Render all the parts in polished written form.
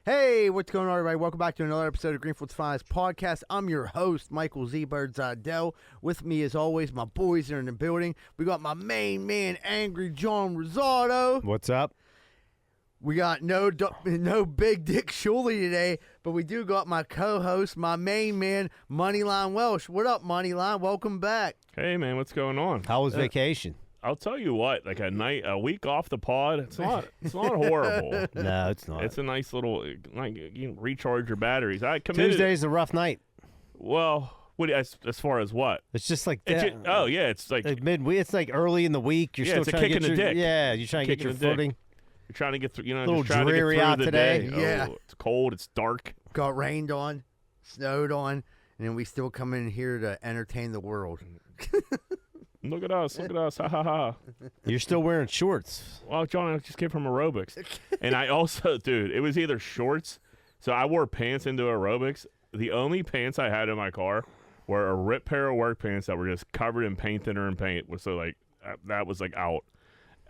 Hey, what's going on, everybody? Welcome back to another episode of Greenfield's Finest Podcast. I'm your host, Michael Z. Bird Zidell. With me, as always, my boys are in the building. We got my main man, Angry John Rosado. What's up? We got no big dick Sciulli today, but we do got my co-host, my main man, Moneyline Welsh. What up, Moneyline? Welcome back. Hey, man, what's going on? How was vacation? I'll tell you what, like a week off the pod, it's not horrible. No, it's not. It's a nice little, like, you can recharge your batteries. I committed. Tuesday's a rough night. Well, as far as what? It's just like It's that. it's like midweek. It's like early in the week. You're still it's a trying kick to in get the your dick. Yeah, you're trying to get your footing. You're trying to get through, A little just trying dreary to get out through the today. day. Yeah. Oh, it's cold, it's dark. Got rained on, snowed on, and then we still come in here to entertain the world. Look at us, ha ha ha. You're still wearing shorts. Well, John, I just came from aerobics. And I also, dude, it was either shorts, so I wore pants into aerobics. The only pants I had in my car were a ripped pair of work pants that were just covered in paint thinner and paint. So, like, that was, like, out.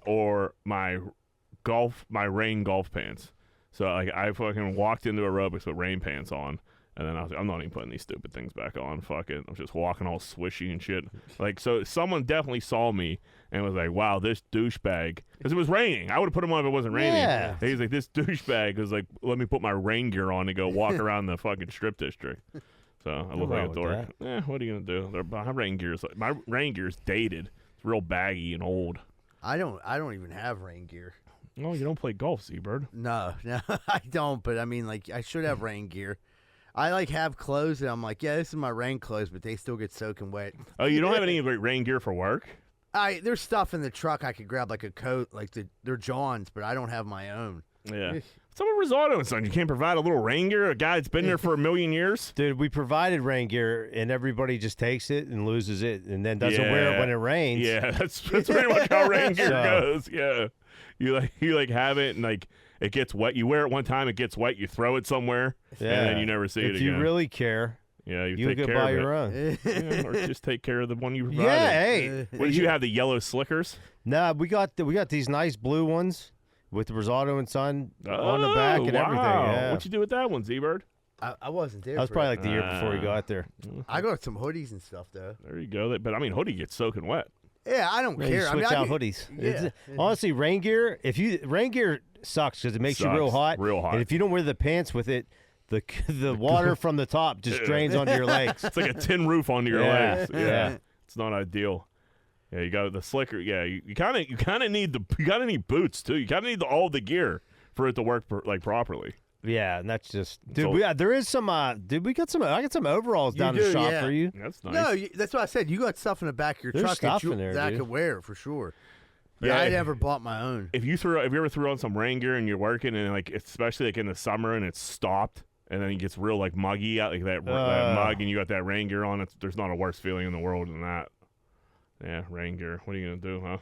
Or my rain golf pants. So, like, I fucking walked into aerobics with rain pants on. And then I was like, I'm not even putting these stupid things back on. Fuck it. I'm just walking all swishy and shit. Like, so someone definitely saw me and was like, wow, this douchebag. Because it was raining. I would have put him on if it wasn't raining. Yeah. And he's like, this douchebag was like, let me put my rain gear on and go walk around the fucking strip district. So I look like a dork. What are you going to do? My rain gear's dated. It's real baggy and old. I don't even have rain gear. Oh, you don't play golf, Seabird? No, I don't. But I mean, like, I should have rain gear. I like have clothes, and I'm like, yeah, this is my rain clothes, but they still get soaking wet. Oh, you don't have any rain gear for work? There's stuff in the truck I could grab, like a coat, like they're John's, but I don't have my own. Yeah. Someone Rosado and Son, you can't provide a little rain gear? A guy that's been there for a million years? Dude, we provided rain gear, and everybody just takes it and loses it, and then doesn't wear it when it rains. Yeah, that's pretty much how rain gear goes. Yeah. You have it, and, like, it gets wet. You wear it one time, it gets wet, you throw it somewhere, and then you never see it again. If you really care, you take care go buy of your it. own. Yeah, or just take care of the one you provided. Yeah, hey. What did you have, the yellow slickers? Nah, we got these nice blue ones with the Rosado and Son on the back and everything. Yeah. What'd you do with that one, Z-Bird? I wasn't there. That was for probably it. like the year before you got there. I got some hoodies and stuff though. There you go. But I mean, hoodie gets soaking wet. Yeah, I don't Yeah, care. you switch out I hoodies. Yeah. Honestly, rain gear sucks because it makes you real hot. Real hot. And if you don't wear the pants with it, the water from the top just drains onto your legs. It's like a tin roof onto your Yeah. legs. Yeah. It's not ideal. Yeah, you got the slicker. Yeah, you kind of need boots too. You kind of need all the gear for it to work properly. Yeah, and that's just there is some dude. I got some overalls down the shop for you. That's nice. No, that's what I said. You got stuff in the back of your There's truck stuff in there, that I dude. could wear for sure. But Yeah, I never bought my own. If you ever threw on some rain gear and you're working and, like, especially like in the summer and it's stopped and then it gets real, like, muggy out, like that mug, and you got that rain gear on, there's not a worse feeling in the world than that. Yeah, rain gear. What are you gonna do,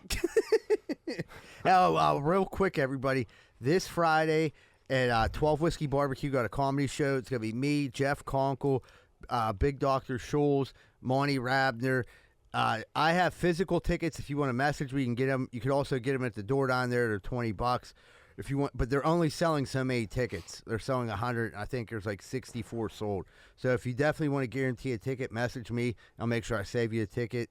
huh? Real quick, everybody. This Friday at 12 Whiskey Barbecue, got a comedy show. It's gonna be me, Jeff Conkle, Big Dr. Schulz, Monty Rabner. I have physical tickets. If you want to message me, you can get them. You could also get them at the door down there. They're $20 if you want, but they're only selling so many tickets. They're selling 100. I think there's like 64 sold. So if you definitely want to guarantee a ticket, message me. I'll make sure I save you a ticket.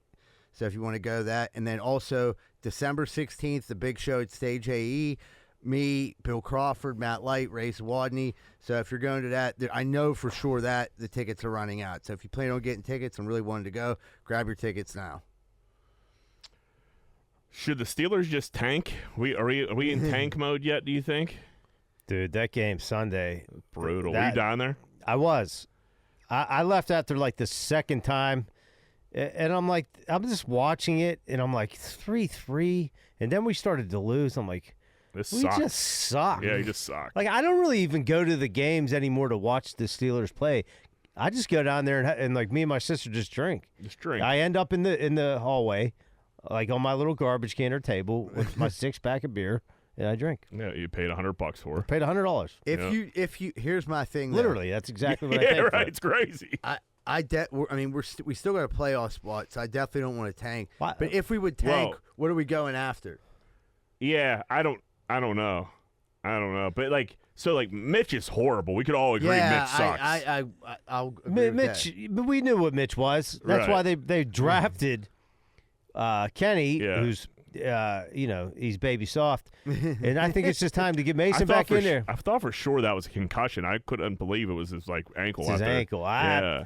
So if you want to go that, and then also December 16th, the big show at Stage AE. Me, Bill Crawford, Matt Light, Ray Swadney. So if you're going to that, I know for sure that the tickets are running out. So if you plan on getting tickets and really wanted to go, grab your tickets now. Should the Steelers just tank? Are we in tank mode yet, do you think? Dude, that game Sunday. Brutal. Were you down there? I was. I left after like the second time, and I'm just watching it, and I'm like 3-3, and then we started to lose. I'm like, we just suck. Yeah, you just suck. Like, I don't really even go to the games anymore to watch the Steelers play. I just go down there and like me and my sister just drink. Just drink. I end up in the hallway, like on my little garbage can or table with my 6-pack of beer, and I drink. Yeah, you paid $100 for. Paid $100. If you here's my thing. Literally, that's exactly what I paid. paid Yeah, right. for. It's crazy. We still got a playoff spot, so I definitely don't want to tank. Why? But if we would tank, what are we going after? Yeah, I don't know. I don't know, but Mitch is horrible. We could all agree Mitch sucks. I'll agree Mitch, with that. but we knew what Mitch was. That's why they drafted Kenny, who's he's baby soft, and I think it's just time to get Mason back in there. I thought for sure that was a concussion. I couldn't believe it was his ankle. It's his ankle.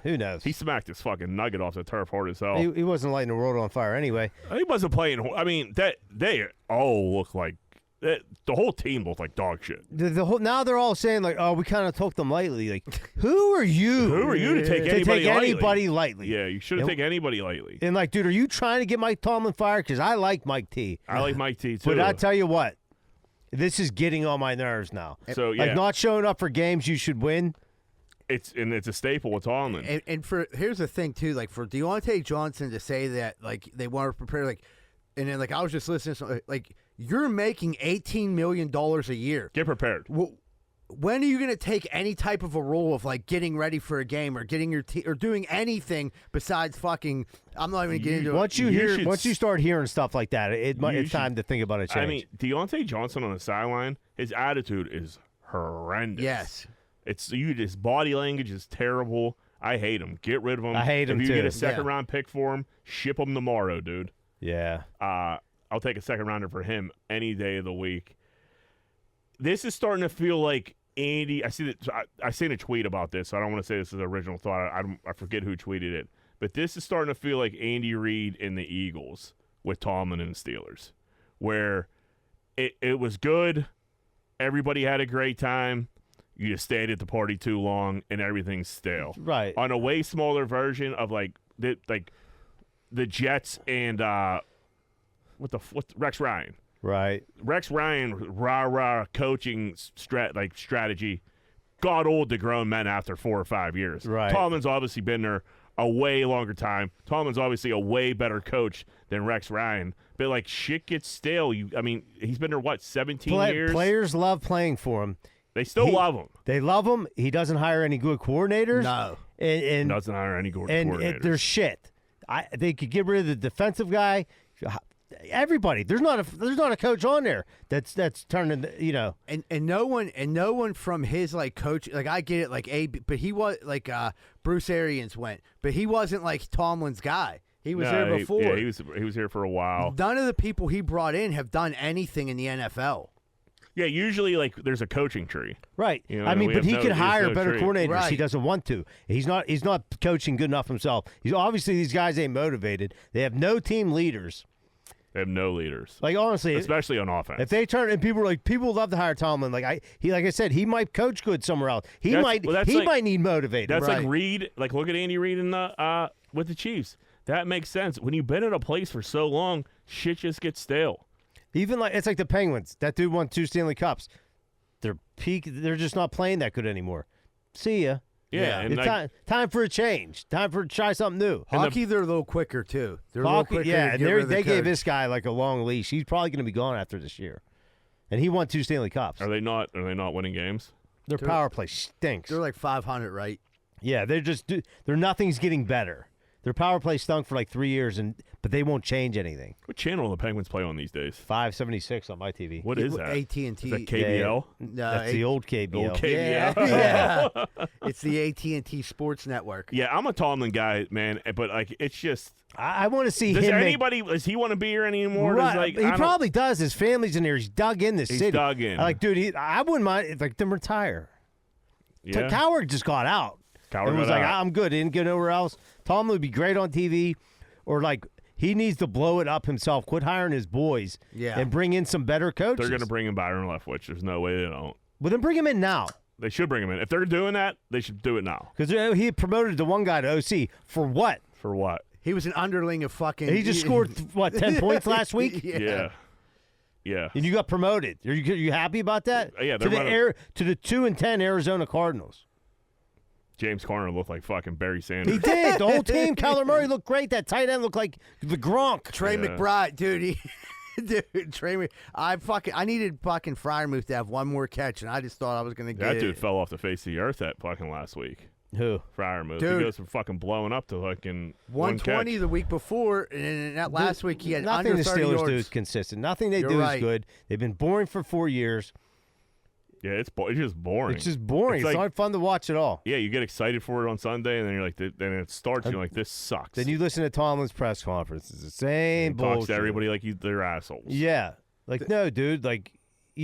Who knows? He smacked his fucking nugget off the turf hard as hell. He wasn't lighting the world on fire anyway. He wasn't playing. I mean, that they all look like. The whole team looked like dog shit. Now they're all saying we kind of took them lightly. Like, who are you? Who are you to take anybody lightly? Yeah, you shouldn't take anybody lightly. And dude, are you trying to get Mike Tomlin fired? Because I like Mike T. I like Mike T too. But I tell you what, this is getting on my nerves now. So not showing up for games you should win. It's a staple with Tomlin. And here's the thing too, for Deontay Johnson to say that they want to prepare and then I was just listening to you're making $18 million a year. Get prepared. When are you going to take any type of a role of getting ready for a game or getting your team or doing anything besides fucking? I'm not even getting into it. Once you start hearing stuff like that, it's time to think about a change. I mean, Deontay Johnson on the sideline, his attitude is horrendous. Yes, his body language is terrible. I hate him. Get rid of him. I hate him too. If you get a second round pick for him, ship him tomorrow, dude. Yeah. I'll take a second rounder for him any day of the week. This is starting to feel like Andy. I seen a tweet about this, so I don't want to say this is the original thought. I forget who tweeted it, but this is starting to feel like Andy Reid and the Eagles with Tomlin and the Steelers, where it was good, everybody had a great time. You just stayed at the party too long, and everything's stale. Right. On a way smaller version of the Jets and what Rex Ryan. Right. Rex Ryan rah coaching strategy got old to grown men after 4 or 5 years. Right. Tomlin's obviously been there a way longer time. Tomlin's obviously a way better coach than Rex Ryan. But shit gets stale. He's been there 17 years. Players love playing for him. They still love him. They love him. He doesn't hire any good coordinators. No. And doesn't hire any good coordinators. And they're shit. They could get rid of the defensive guy. Everybody. There's not a coach on there that's turning. And no one from his coach. I get it. But he was Bruce Arians went, but he wasn't Tomlin's guy. He was there before. He was here for a while. None of the people he brought in have done anything in the NFL. Yeah, usually there's a coaching tree. Right. But he could hire better coordinators. Right. He doesn't want to. He's not coaching good enough himself. Obviously these guys ain't motivated. They have no team leaders. They have no leaders. Honestly, especially on offense. If they turn and people love to hire Tomlin. Like I said, he might coach good somewhere else. He might need motivated. That's right. like Reed. Look at Andy Reid in the with the Chiefs. That makes sense. When you've been in a place for so long, shit just gets stale. Even it's like the Penguins. That dude won 2 Stanley Cups. They're just not playing that good anymore. See ya. Yeah, and time for a change. Time for try something new. Hockey, they're a little quicker too. They're Hockey, a little quicker. Yeah, and they gave this guy a long leash. He's probably going to be gone after this year, and he won 2 Stanley Cups. Are they not winning games? Their power play stinks. They're 500, right? Yeah, nothing's getting better. Their power play stunk for 3 years, but they won't change anything. What channel do the Penguins play on these days? 576 on my TV. What is that? AT&T. Is that KBL? No, that's the old KBL. Old KBL. Yeah. It's the AT&T Sports Network. Yeah, I'm a Tomlin guy, man, but it's just. I want to see him. Does he want to be here anymore? Right. He probably does. His family's in there. He's dug in this city. He's dug in. Dude, I wouldn't mind them retire. Yeah. Coward just got out. Coward was I'm good. He didn't go nowhere else. Tomlin would be great on TV, or he needs to blow it up himself. Quit hiring his boys, and bring in some better coaches. They're going to bring in Byron Leftwich. There's no way they don't. Well, then bring him in now. They should bring him in. If they're doing that, they should do it now. Because he promoted the one guy to OC for what? For what? He was an underling of fucking. And he just scored 10 points last week. Yeah. And you got promoted. Are you happy about that? Yeah. To the 2-10 Arizona Cardinals. James Conner looked like fucking Barry Sanders. He did. The whole team. Kyler Murray looked great. That tight end looked like the Gronk. Trey McBride, dude. I needed fucking Freiermuth to have one more catch, and I just thought I was going to get it. That dude fell off the face of the earth that fucking last week. Who? Freiermuth. Dude. He goes from fucking blowing up to fucking 120 the week before, and then that last week he had nothing under 30 the Steelers yards. do is consistent. Nothing they do is good. They've been boring for 4 years. Yeah, it's just boring. It's just boring. It's like, not fun to watch at all. Yeah, you get excited for it on Sunday, and then you're like, then it starts. You're like, this sucks. Then you listen to Tomlin's press conference. It's the same bullshit. Talks to everybody like they're assholes. Yeah, like no, dude. Like,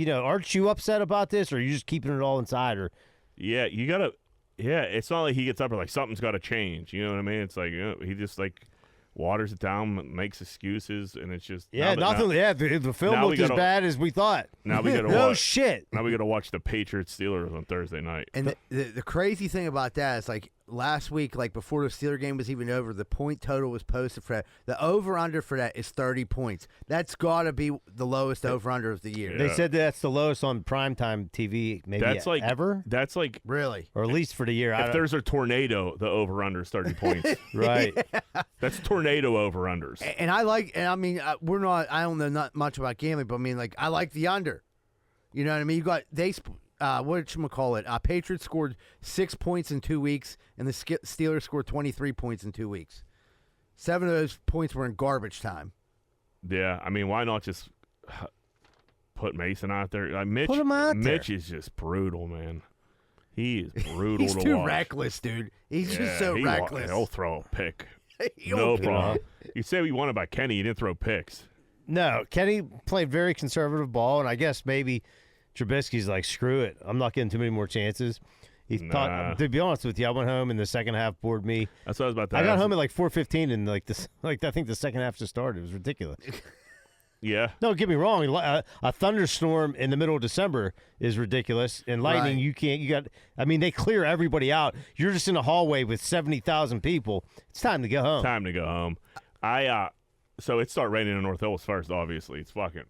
aren't you upset about this, or are you just keeping it all inside? Or yeah, you gotta. Yeah, it's not like he gets up and like something's got to change. You know what I mean? It's like he just like waters it down, makes excuses, and it's just nothing. The film looked as bad as we thought. Now we gotta no shit. Now we gotta watch the Patriots Steelers on Thursday night. And the crazy thing about that is, like, last week, like before the Steeler game was even over, the point total was posted for that. The over-under for that is 30 points. That's got to be the lowest over-under of the year. Yeah. They said that's the lowest on primetime TV maybe ever. That's like Really? Or at least for the year. If there's a tornado, the over-under is 30 points. Right. That's tornado over-unders. And I mean, I don't know not much about gambling, but I mean, like, I like the under. You know what I mean? You got, Patriots scored 6 points in 2 weeks, and the Steelers scored 23 points in 2 weeks. 7 of those points were in garbage time. Yeah, I mean, why not just put Mason out there? Put him out there. Mitch is just brutal, man. He is brutal He's to too watch. reckless, dude. He's just so reckless. He'll throw a pick. No problem. You say we won it by Kenny. You didn't throw picks. No, Kenny played very conservative ball, and I guess maybe Trubisky's like, screw it. I'm not getting too many more chances. He thought, to be honest with you, I went home in the second half, bored me. That's what I was about to I ask. got home at like 4:15, and I think the second half just started. It was ridiculous. Yeah. Don't get me wrong. A thunderstorm in the middle of December is ridiculous. And lightning, right. They clear everybody out. You're just in a hallway with 70,000 people. It's time to go home. Time to go home. So it started raining in North Hills first, obviously.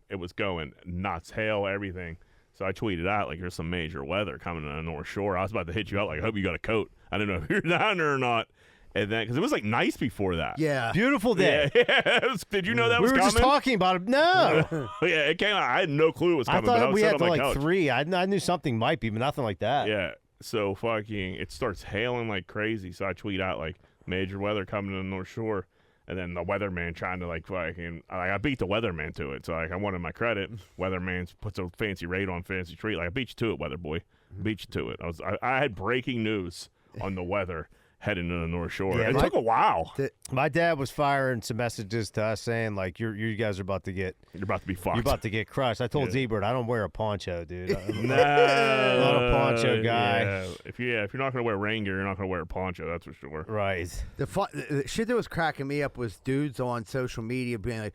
It was going nuts, hail, everything. So I tweeted out, like, there's some major weather coming on the North Shore. I was about to hit you up, like, I hope you got a coat. I don't know if you're down there or not. And then, because it was like nice before that. Yeah. Beautiful day. Yeah. Did you know that was coming? We were just talking about it. No. Yeah, it came out. I had no clue it was coming. I thought we had to like 3. I knew something might be, but nothing like that. Yeah. So it starts hailing like crazy. So I tweet out, like, major weather coming to the North Shore. And then the weatherman trying to I beat the weatherman to it. So I wanted my credit. Weatherman puts a fancy rate on Fancy Treat. Like, I beat you to it, weather boy. Beat you to it. I had breaking news on the weather heading to the North Shore. Yeah, it took a while. My dad was firing some messages to us saying, like, you guys are about to get fucked. You're about to get crushed. I told Zebert, I don't wear a poncho, dude. I'm not a poncho guy. Yeah. If you're not going to wear rain gear, you're not going to wear a poncho. That's for sure. Right. The shit that was cracking me up was dudes on social media being like,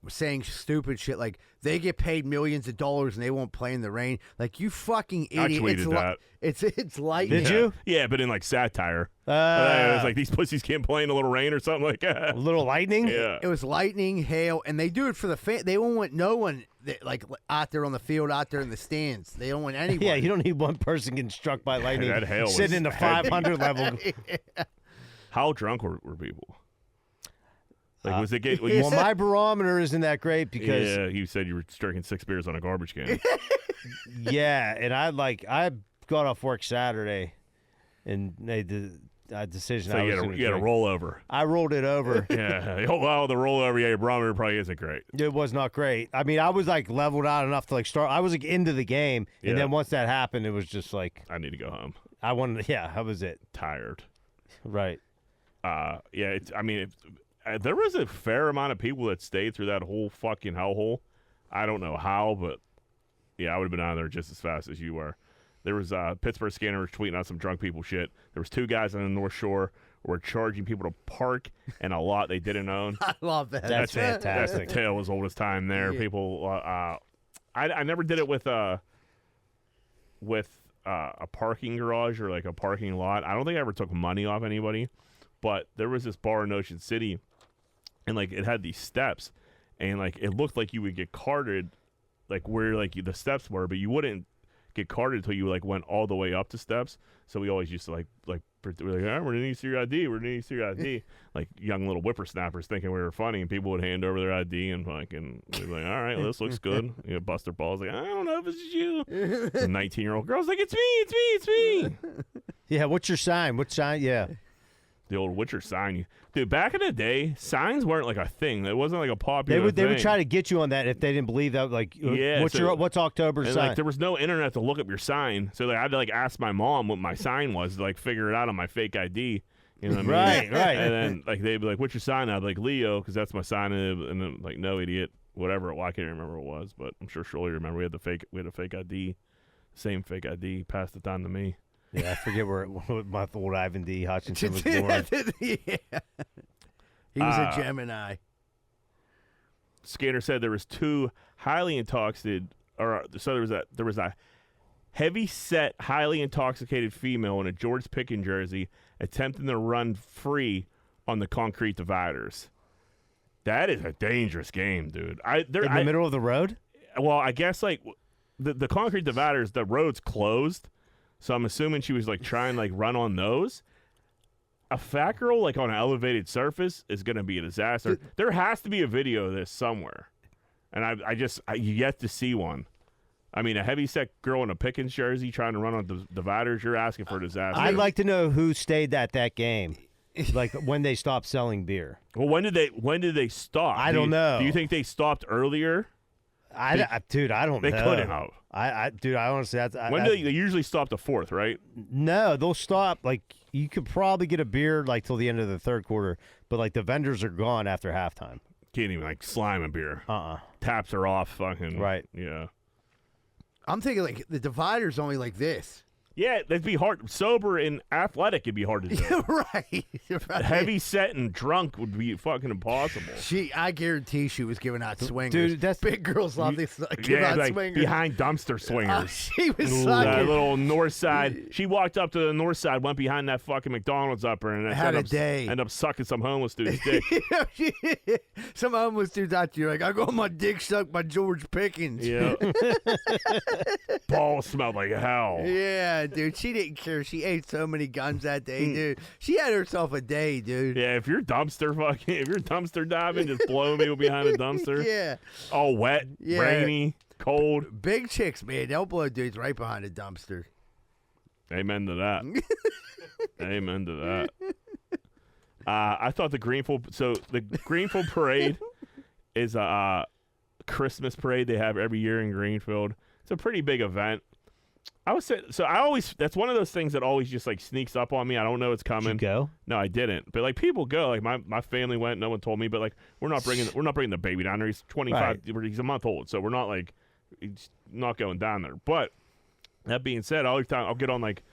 saying stupid shit like they get paid millions of dollars and they won't play in the rain. Like, you fucking idiot. I tweeted that. It's lightning. Did you? Yeah, but in like satire. It was like, these pussies can't play in a little rain or something like that. A little lightning? Yeah. It was lightning, hail, and they do it for the fan. They don't want no one like out there on the field, out there in the stands. They don't want anyone. Yeah, you don't need one person getting struck by lightning that hail sitting in the 500 level. How drunk were people? Like, was it well, my barometer isn't that great because you said you were drinking 6 beers on a garbage can. Yeah, and I got off work Saturday and made the decision. So you had a rollover. I rolled it over. Yeah. Oh, wow, the rollover. Yeah, your barometer probably isn't great. It was not great. I mean, I was like leveled out enough to like start. I was like into the game, and then once that happened, it was just like I need to go home. I wanted. Yeah, that was it. Tired. Right. There was a fair amount of people that stayed through that whole fucking hellhole. I don't know how, but yeah, I would have been out of there just as fast as you were. There was Pittsburgh scanners tweeting out some drunk people shit. There was 2 guys on the North Shore who were charging people to park in a lot they didn't own. I love that. That's fantastic. That's the tale as old as time there. Yeah. People, I never did it with a parking garage or like a parking lot. I don't think I ever took money off anybody, but there was this bar in Ocean City, and like it had these steps, and like it looked like you would get carded, like where like the steps were, but you wouldn't get carded until you like went all the way up the steps. So we always used to like we're like, we're gonna need to see your ID. We're gonna need to see your ID. Like young little whippersnappers thinking we were funny, and people would hand over their ID and fucking we'd be like, all right, well, this looks good. You know, bust their balls like, I don't know if this is you. The 19-year-old girl's like, it's me. Yeah. What's your sign? What sign? Yeah. The old Witcher sign. Dude, back in the day, signs weren't like a thing. It wasn't like a popular They would thing. try to get you on that if they didn't believe that. Like, what's October's and sign? like there was no internet to look up your sign, so like, I had to like ask my mom what my sign was to like figure it out on my fake ID. You know what I mean? Right. And then like they'd be like, "What's your sign?" I'd be like Leo, because that's my sign. And then like, no, idiot, whatever. Well, I can't remember what it was, but I'm sure Sciulli remember. We had a fake ID, same fake ID. Passed it on to me. Yeah, I forget what my old Ivan D. Hutchinson was born. Yeah. He was a Gemini. Scanner said there was two highly intoxicated, so there was a heavy set, highly intoxicated female in a George Pickens jersey attempting to run free on the concrete dividers. That is a dangerous game, dude. In the middle of the road? Well, I guess like the concrete dividers, the road's closed, so I'm assuming she was like trying to like run on those. A fat girl like on an elevated surface is going to be a disaster. There has to be a video of this somewhere, and I yet to see one. I mean, a heavy-set girl in a Pickens jersey trying to run on the dividers, you're asking for a disaster. I'd like to know who stayed at that game, like when they stopped selling beer. Well, when did they stop? I don't know. Do you think they stopped earlier? Dude, I don't know. They couldn't have. Dude, I honestly, when do they usually stop the fourth, right? No, they'll stop. Like, you could probably get a beer like till the end of the third quarter, but like the vendors are gone after halftime. Can't even like slime a beer. Taps are off. Fucking right. Yeah. I'm thinking like the divider's only like this. Yeah, that'd be hard. Sober and athletic, it'd be hard to do. Right. Heavy set and drunk would be fucking impossible. I guarantee she was giving out swingers. Dude, that's big girls love this. Give out like swingers. behind dumpster swingers. She was That sucking. little north side. She walked up to the north side, went behind that fucking McDonald's up her, and Had a day. Ended up sucking some homeless dude's dick. Some homeless dudes out there like, I got my dick sucked by George Pickens. Yeah. Balls smelled like hell. Yeah, dude. She didn't care. She ate so many guns that day, dude. She had herself a day, dude. Yeah, if you're dumpster diving, just blow me behind a dumpster. Yeah. All wet, rainy, cold. Big chicks, man. They'll blow dudes right behind a dumpster. Amen to that. Amen to that. I thought the Greenfield parade is a Christmas parade they have every year in Greenfield. It's a pretty big event. That's one of those things that always just like sneaks up on me. I don't know it's coming. Did you go? No, I didn't. But like people go. Like my family went. No one told me. But like we're not bringing the baby down there. He's 25. Right. He's a month old. So we're not like he's not going down there. But that being said, all the time I'll get on like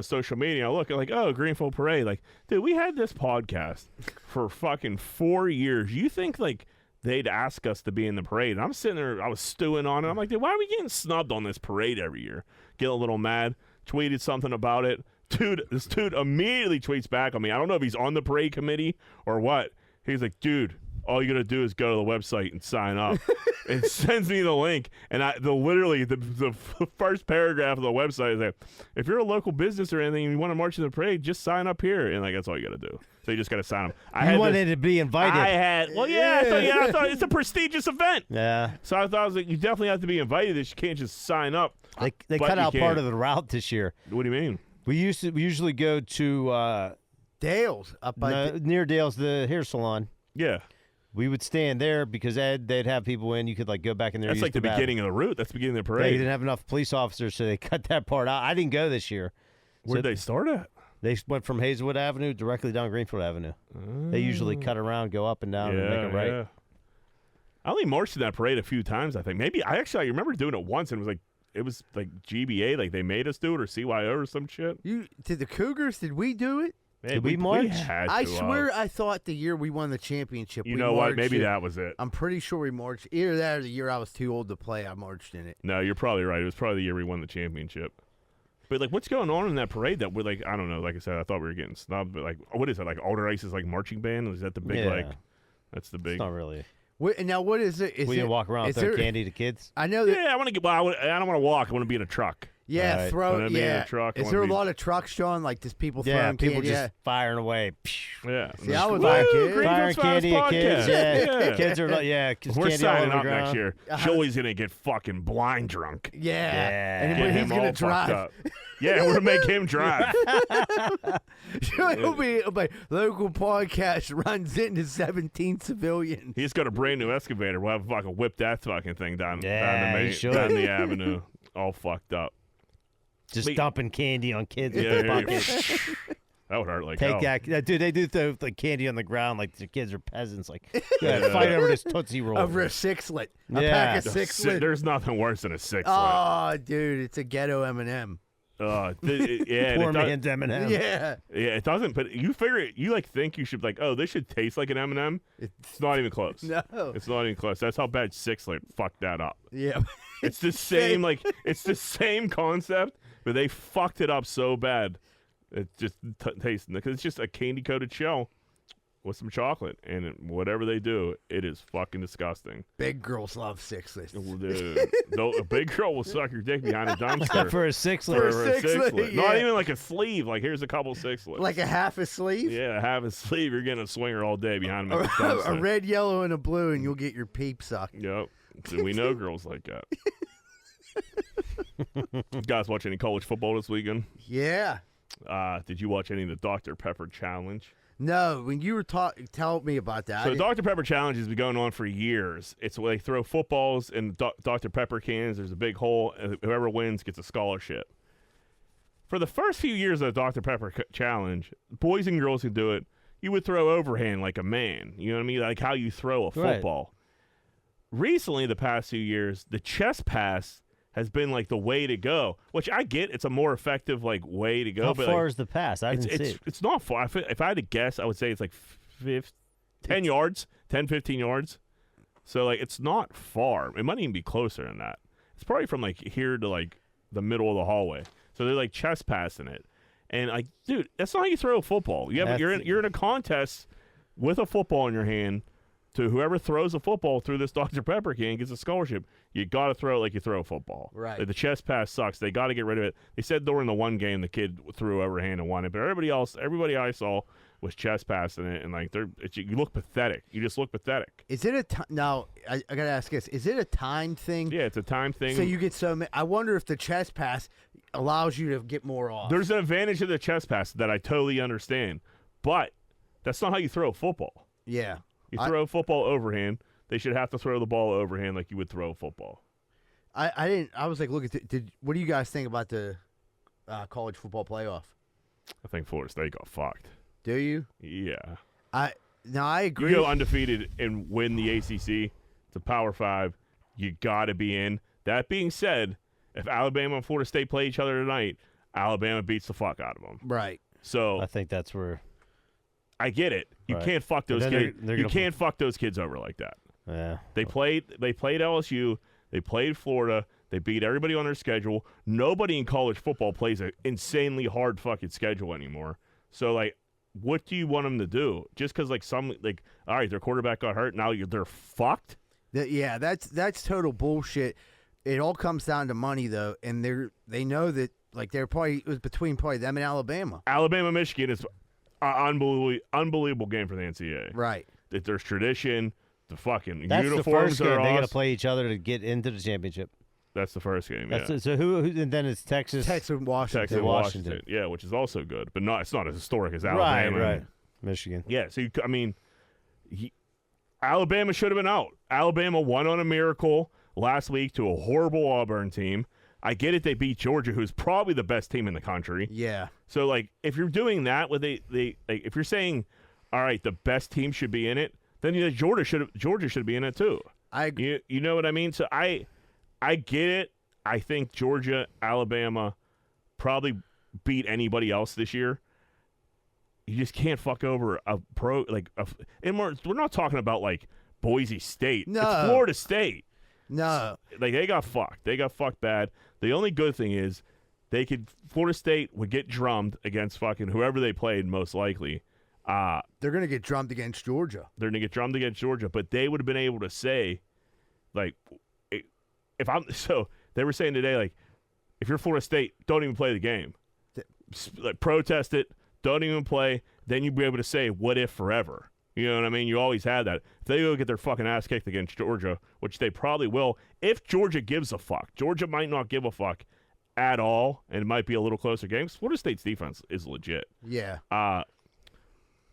social media. I'll look at like, oh, Greenfield Parade. Like, dude, we had this podcast for fucking 4 years. You think like they'd ask us to be in the parade? And I'm sitting there. I was stewing on it. I'm like, dude, why are we getting snubbed on this parade every year? Get a little mad. Tweeted something about it. Dude, this dude immediately tweets back on me. I don't know if he's on the parade committee or what. He's like, dude, all you got to do is go to the website and sign up. And sends me the link. And the first paragraph of the website is like, if you're a local business or anything and you want to march in the parade, just sign up here. And like, that's all you got to do. So you just got to sign up. You wanted to be invited. I thought it's a prestigious event. Yeah. So I thought you definitely have to be invited. You can't just sign up. They cut out part of the route this year. What do you mean? We usually go to Dale's up by near Dale's, the hair salon. Yeah. We would stand there because they'd have people in. You could like go back in there. That's like the beginning of the route. That's the beginning of the parade. They didn't have enough police officers, so they cut that part out. I didn't go this year. Where'd they start at? They went from Hazelwood Avenue directly down Greenfield Avenue. They usually cut around, go up and down, and make it right. Yeah. I only marched in that parade a few times, I think. Maybe I remember doing it once, and it was like GBA, like they made us do it, or CYO or some shit. Did the Cougars? Did we do it? Man, did we march? I swear I thought the year we won the championship. You know what? Maybe that was it. I'm pretty sure we marched. Either that or the year I was too old to play, I marched in it. No, you're probably right. It was probably the year we won the championship. But like, what's going on in that parade that we're like? I don't know. Like I said, I thought we were getting snubbed. But like, what is it? Like Alder Ice's like marching band? Is that the big like? That's the big. It's not really. Now what is it? We walk around throwing candy to kids. I know that. Yeah, I want to get. Well, I don't want to walk. I want to be in a truck. Yeah, Right. throw. Wanna be in a Yeah. truck, Is wanna there a be- lot of trucks, Sean? Like, just people Yeah, throwing people candy? just firing away. Yeah. See, I was Woo, like, kid. Greenfield's Firing candy at kids. podcast. Yeah. Kids are like, yeah, 'cause We're candy all signing over up the next ground. year. Joey's gonna get fucking blind drunk. Yeah. Yeah. And Get when him he's gonna all fucked drive. up. Yeah, we're gonna make him drive. It'll be local podcast runs into 17 civilians. He's got a brand new excavator. We'll have fucking whip that fucking thing down, Yeah, he should. down the avenue, all fucked up. Just But- dumping candy on kids with Yeah, the yeah, bucket. that would hurt like Take hell. that, dude. They do throw the candy on the ground like the kids are peasants. Like, yeah, fight over this Tootsie Roll. Over a sixlet. A Yeah. pack of Si- sixlet. There's nothing worse than a six. Oh, dude, it's a ghetto M&M. Yeah, Poor and it man's M&M. Yeah. yeah, it doesn't. But you figure it. You like think you should like. Oh, this should taste like an M&M. It's not even close. No. It's not even close. That's how bad Sixlet fucked that up. Yeah. It's the same. Like it's the same concept, but they fucked it up so bad. It just tastes because it's just a candy coated shell with some chocolate, and whatever they do, it is fucking disgusting. Big girls love sixlets. Dude, a big girl will suck your dick behind a dumpster For a sixlet. for a sixlet, sixlet. Not yeah. even like a sleeve. Like here's a couple sixlets. Like a half a sleeve? yeah, have a sleeve. You're getting a swinger all day behind him. At the A dumpster. red, yellow, and a blue, and you'll get your peep sucked. Yep. So we know girls like that. You guys watch any college football this weekend? Yeah. Did you watch any of the Dr. Pepper Challenge? No, when you were telling me about that. So the Dr. Pepper Challenge has been going on for years. It's where they throw footballs in Dr. Pepper cans. There's a big hole, and whoever wins gets a scholarship. For the first few years of the Dr. Pepper Challenge, boys and girls who do it, you would throw overhand like a man. You know what I mean? Like how you throw a football. Recently, the past few years, the chest pass has been like the way to go, which I get. It's a more effective like way to go. How but far like, is the pass? I didn't see it. it's not far. If I had to guess, I would say it's like 10 yards, 10, 15 yards. So like it's not far. It might even be closer than that. It's probably from like here to like the middle of the hallway. So they're like chest passing it. And like, dude, that's not how you throw a football. You're in a contest with a football in your hand. To whoever throws a football through this Dr. Pepper can gets a scholarship. You got to throw it like you throw a football. Right. Like the chest pass sucks. They got to get rid of it. They said during the one game the kid threw overhand and won it, but everybody I saw was chest passing it, and like you look pathetic. You just look pathetic. Is it a now? I gotta ask this. Is it a time thing? Yeah, it's a time thing. So you get so many. I wonder if the chest pass allows you to get more off. There's an advantage to the chest pass that I totally understand, but that's not how you throw a football. Yeah. You throw a football overhand. They should have to throw the ball overhand like you would throw a football. I didn't. I was like, look at. What do you guys think about the college football playoff? I think Florida State got fucked. Do you? Yeah. I agree. You go undefeated and win the ACC. It's a Power 5. You got to be in. That being said, if Alabama and Florida State play each other tonight, Alabama beats the fuck out of them. Right. So I think that's where. I get it. You Right. can't fuck those But kids. then they're You gonna- can't fuck those kids over like that. Yeah. They played LSU. They played Florida. They beat everybody on their schedule. Nobody in college football plays an insanely hard fucking schedule anymore. So like, what do you want them to do? Just because all right, their quarterback got hurt. Now they're fucked. Yeah, that's total bullshit. It all comes down to money though, and they know that like it was between probably them and Alabama. Alabama, Michigan is an unbelievable game for the NCAA. Right. That there's tradition. The fucking That's the uniforms first game. are They got to awesome. play each other to get into the championship. That's the first game. That's Yeah. so who and then it's Texas. Texas and Washington. Texas, Washington. Washington. Yeah, which is also good, but it's not as historic as Alabama. Right. Michigan. Yeah, so Alabama should have been out. Alabama won on a miracle last week to a horrible Auburn team. I get it; they beat Georgia, who's probably the best team in the country. Yeah. So, like, if you're doing that, if you're saying, all right, the best team should be in it, then Georgia should be in it too. I agree. You know what I mean? So I get it. I think Georgia, Alabama, probably beat anybody else this year. You just can't fuck over a pro and we're not talking about like Boise State. No. It's Florida State. No. Like they got fucked. They got fucked bad. The only good thing is Florida State would get drummed against fucking whoever they played most likely. They're gonna get drummed against Georgia. They're going to get drummed against Georgia, but they would have been able to say, like, if I'm so they were saying today, like, if you're Florida State, don't even play the game. Like, protest it. Don't even play. Then you'll be able to say, what if forever? You know what I mean? You always had that. If they go get their fucking ass kicked against Georgia, which they probably will, if Georgia gives a fuck, Georgia might not give a fuck at all, and it might be a little closer game. Florida State's defense is legit. Yeah.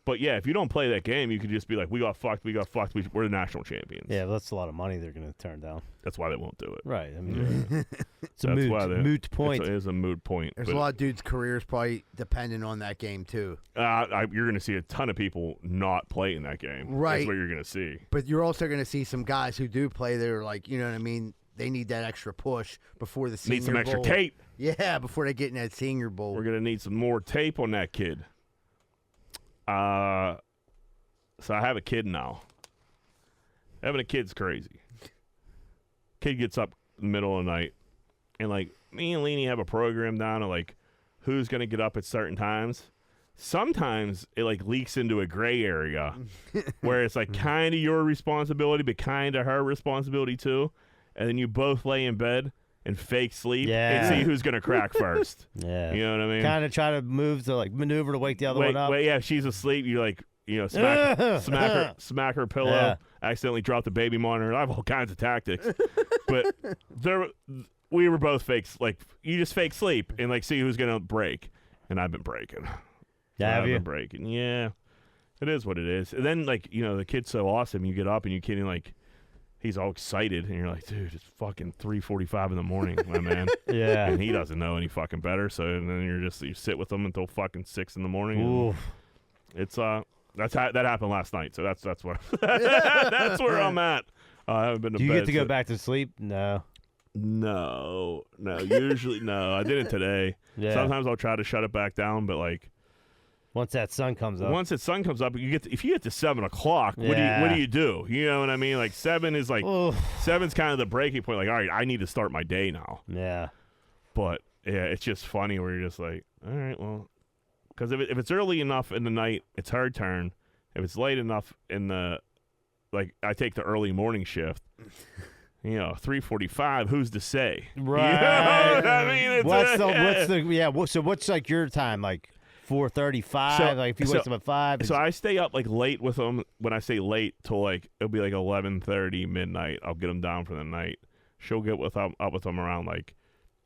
But, yeah, if you don't play that game, you could just be like, we got fucked, we're the national champions. Yeah, that's a lot of money they're going to turn down. That's why they won't do it. Right. I mean, it's a moot point. It is a moot point. There's a lot of dudes' careers probably dependent on that game, too. You're going to see a ton of people not play in that game. Right. That's what you're going to see. But you're also going to see some guys who do play that are like, you know what I mean? They need that extra push before the Senior Bowl. Need some extra tape. Yeah, before they get in that Senior Bowl. We're going to need some more tape on that kid. So I have a kid now. Having a kid's crazy. Kid gets up in the middle of the night, and, like, me and Leanie have a program down of, like, who's going to get up at certain times. Sometimes it, like, leaks into a gray area where it's, like, kind of your responsibility but kind of her responsibility, too. And then you both lay in bed and fake sleep and see who's going to crack first. Yeah. You know what I mean? Kind of try to move to, like, maneuver to wake the other one up. Yeah, if she's asleep, you, like, you know, smack her pillow, accidentally drop the baby monitor. I have all kinds of tactics. But we were both fakes. Like, you just fake sleep and, like, see who's going to break. And I've been breaking. Yeah, I've been breaking. Yeah. It is what it is. And then, like, you know, the kid's so awesome. You get up and you kid him, like, he's all excited. And you're like, dude, it's fucking 3:45 in the morning, my man. Yeah. And he doesn't know any fucking better. So, and then you sit with him until fucking 6 in the morning. Ooh. It's, that happened last night, so that's where that's where I'm at. I haven't been to bed. Do you get to go back to sleep? No. Usually no. I did it today. Yeah. Sometimes I'll try to shut it back down, but, like, once that sun comes up. Once that sun comes up, if you get to 7 o'clock, what do you do? You know what I mean? Like, 7 is like 7's kind of the breaking point. Like, all right, I need to start my day now. Yeah. But yeah, it's just funny where you're just like, all right, well. Because if it's early enough in the night, it's her turn. If it's late enough in the, like, I take the early morning shift. You know, 3:45. Who's to say? Right. You know what I mean? So what's like your time? Like 4:35. Like if you wake up at 5. So I stay up, like, late with them. When I say late, till, like, it'll be like 11:30 midnight. I'll get them down for the night. She'll get up with them around, like,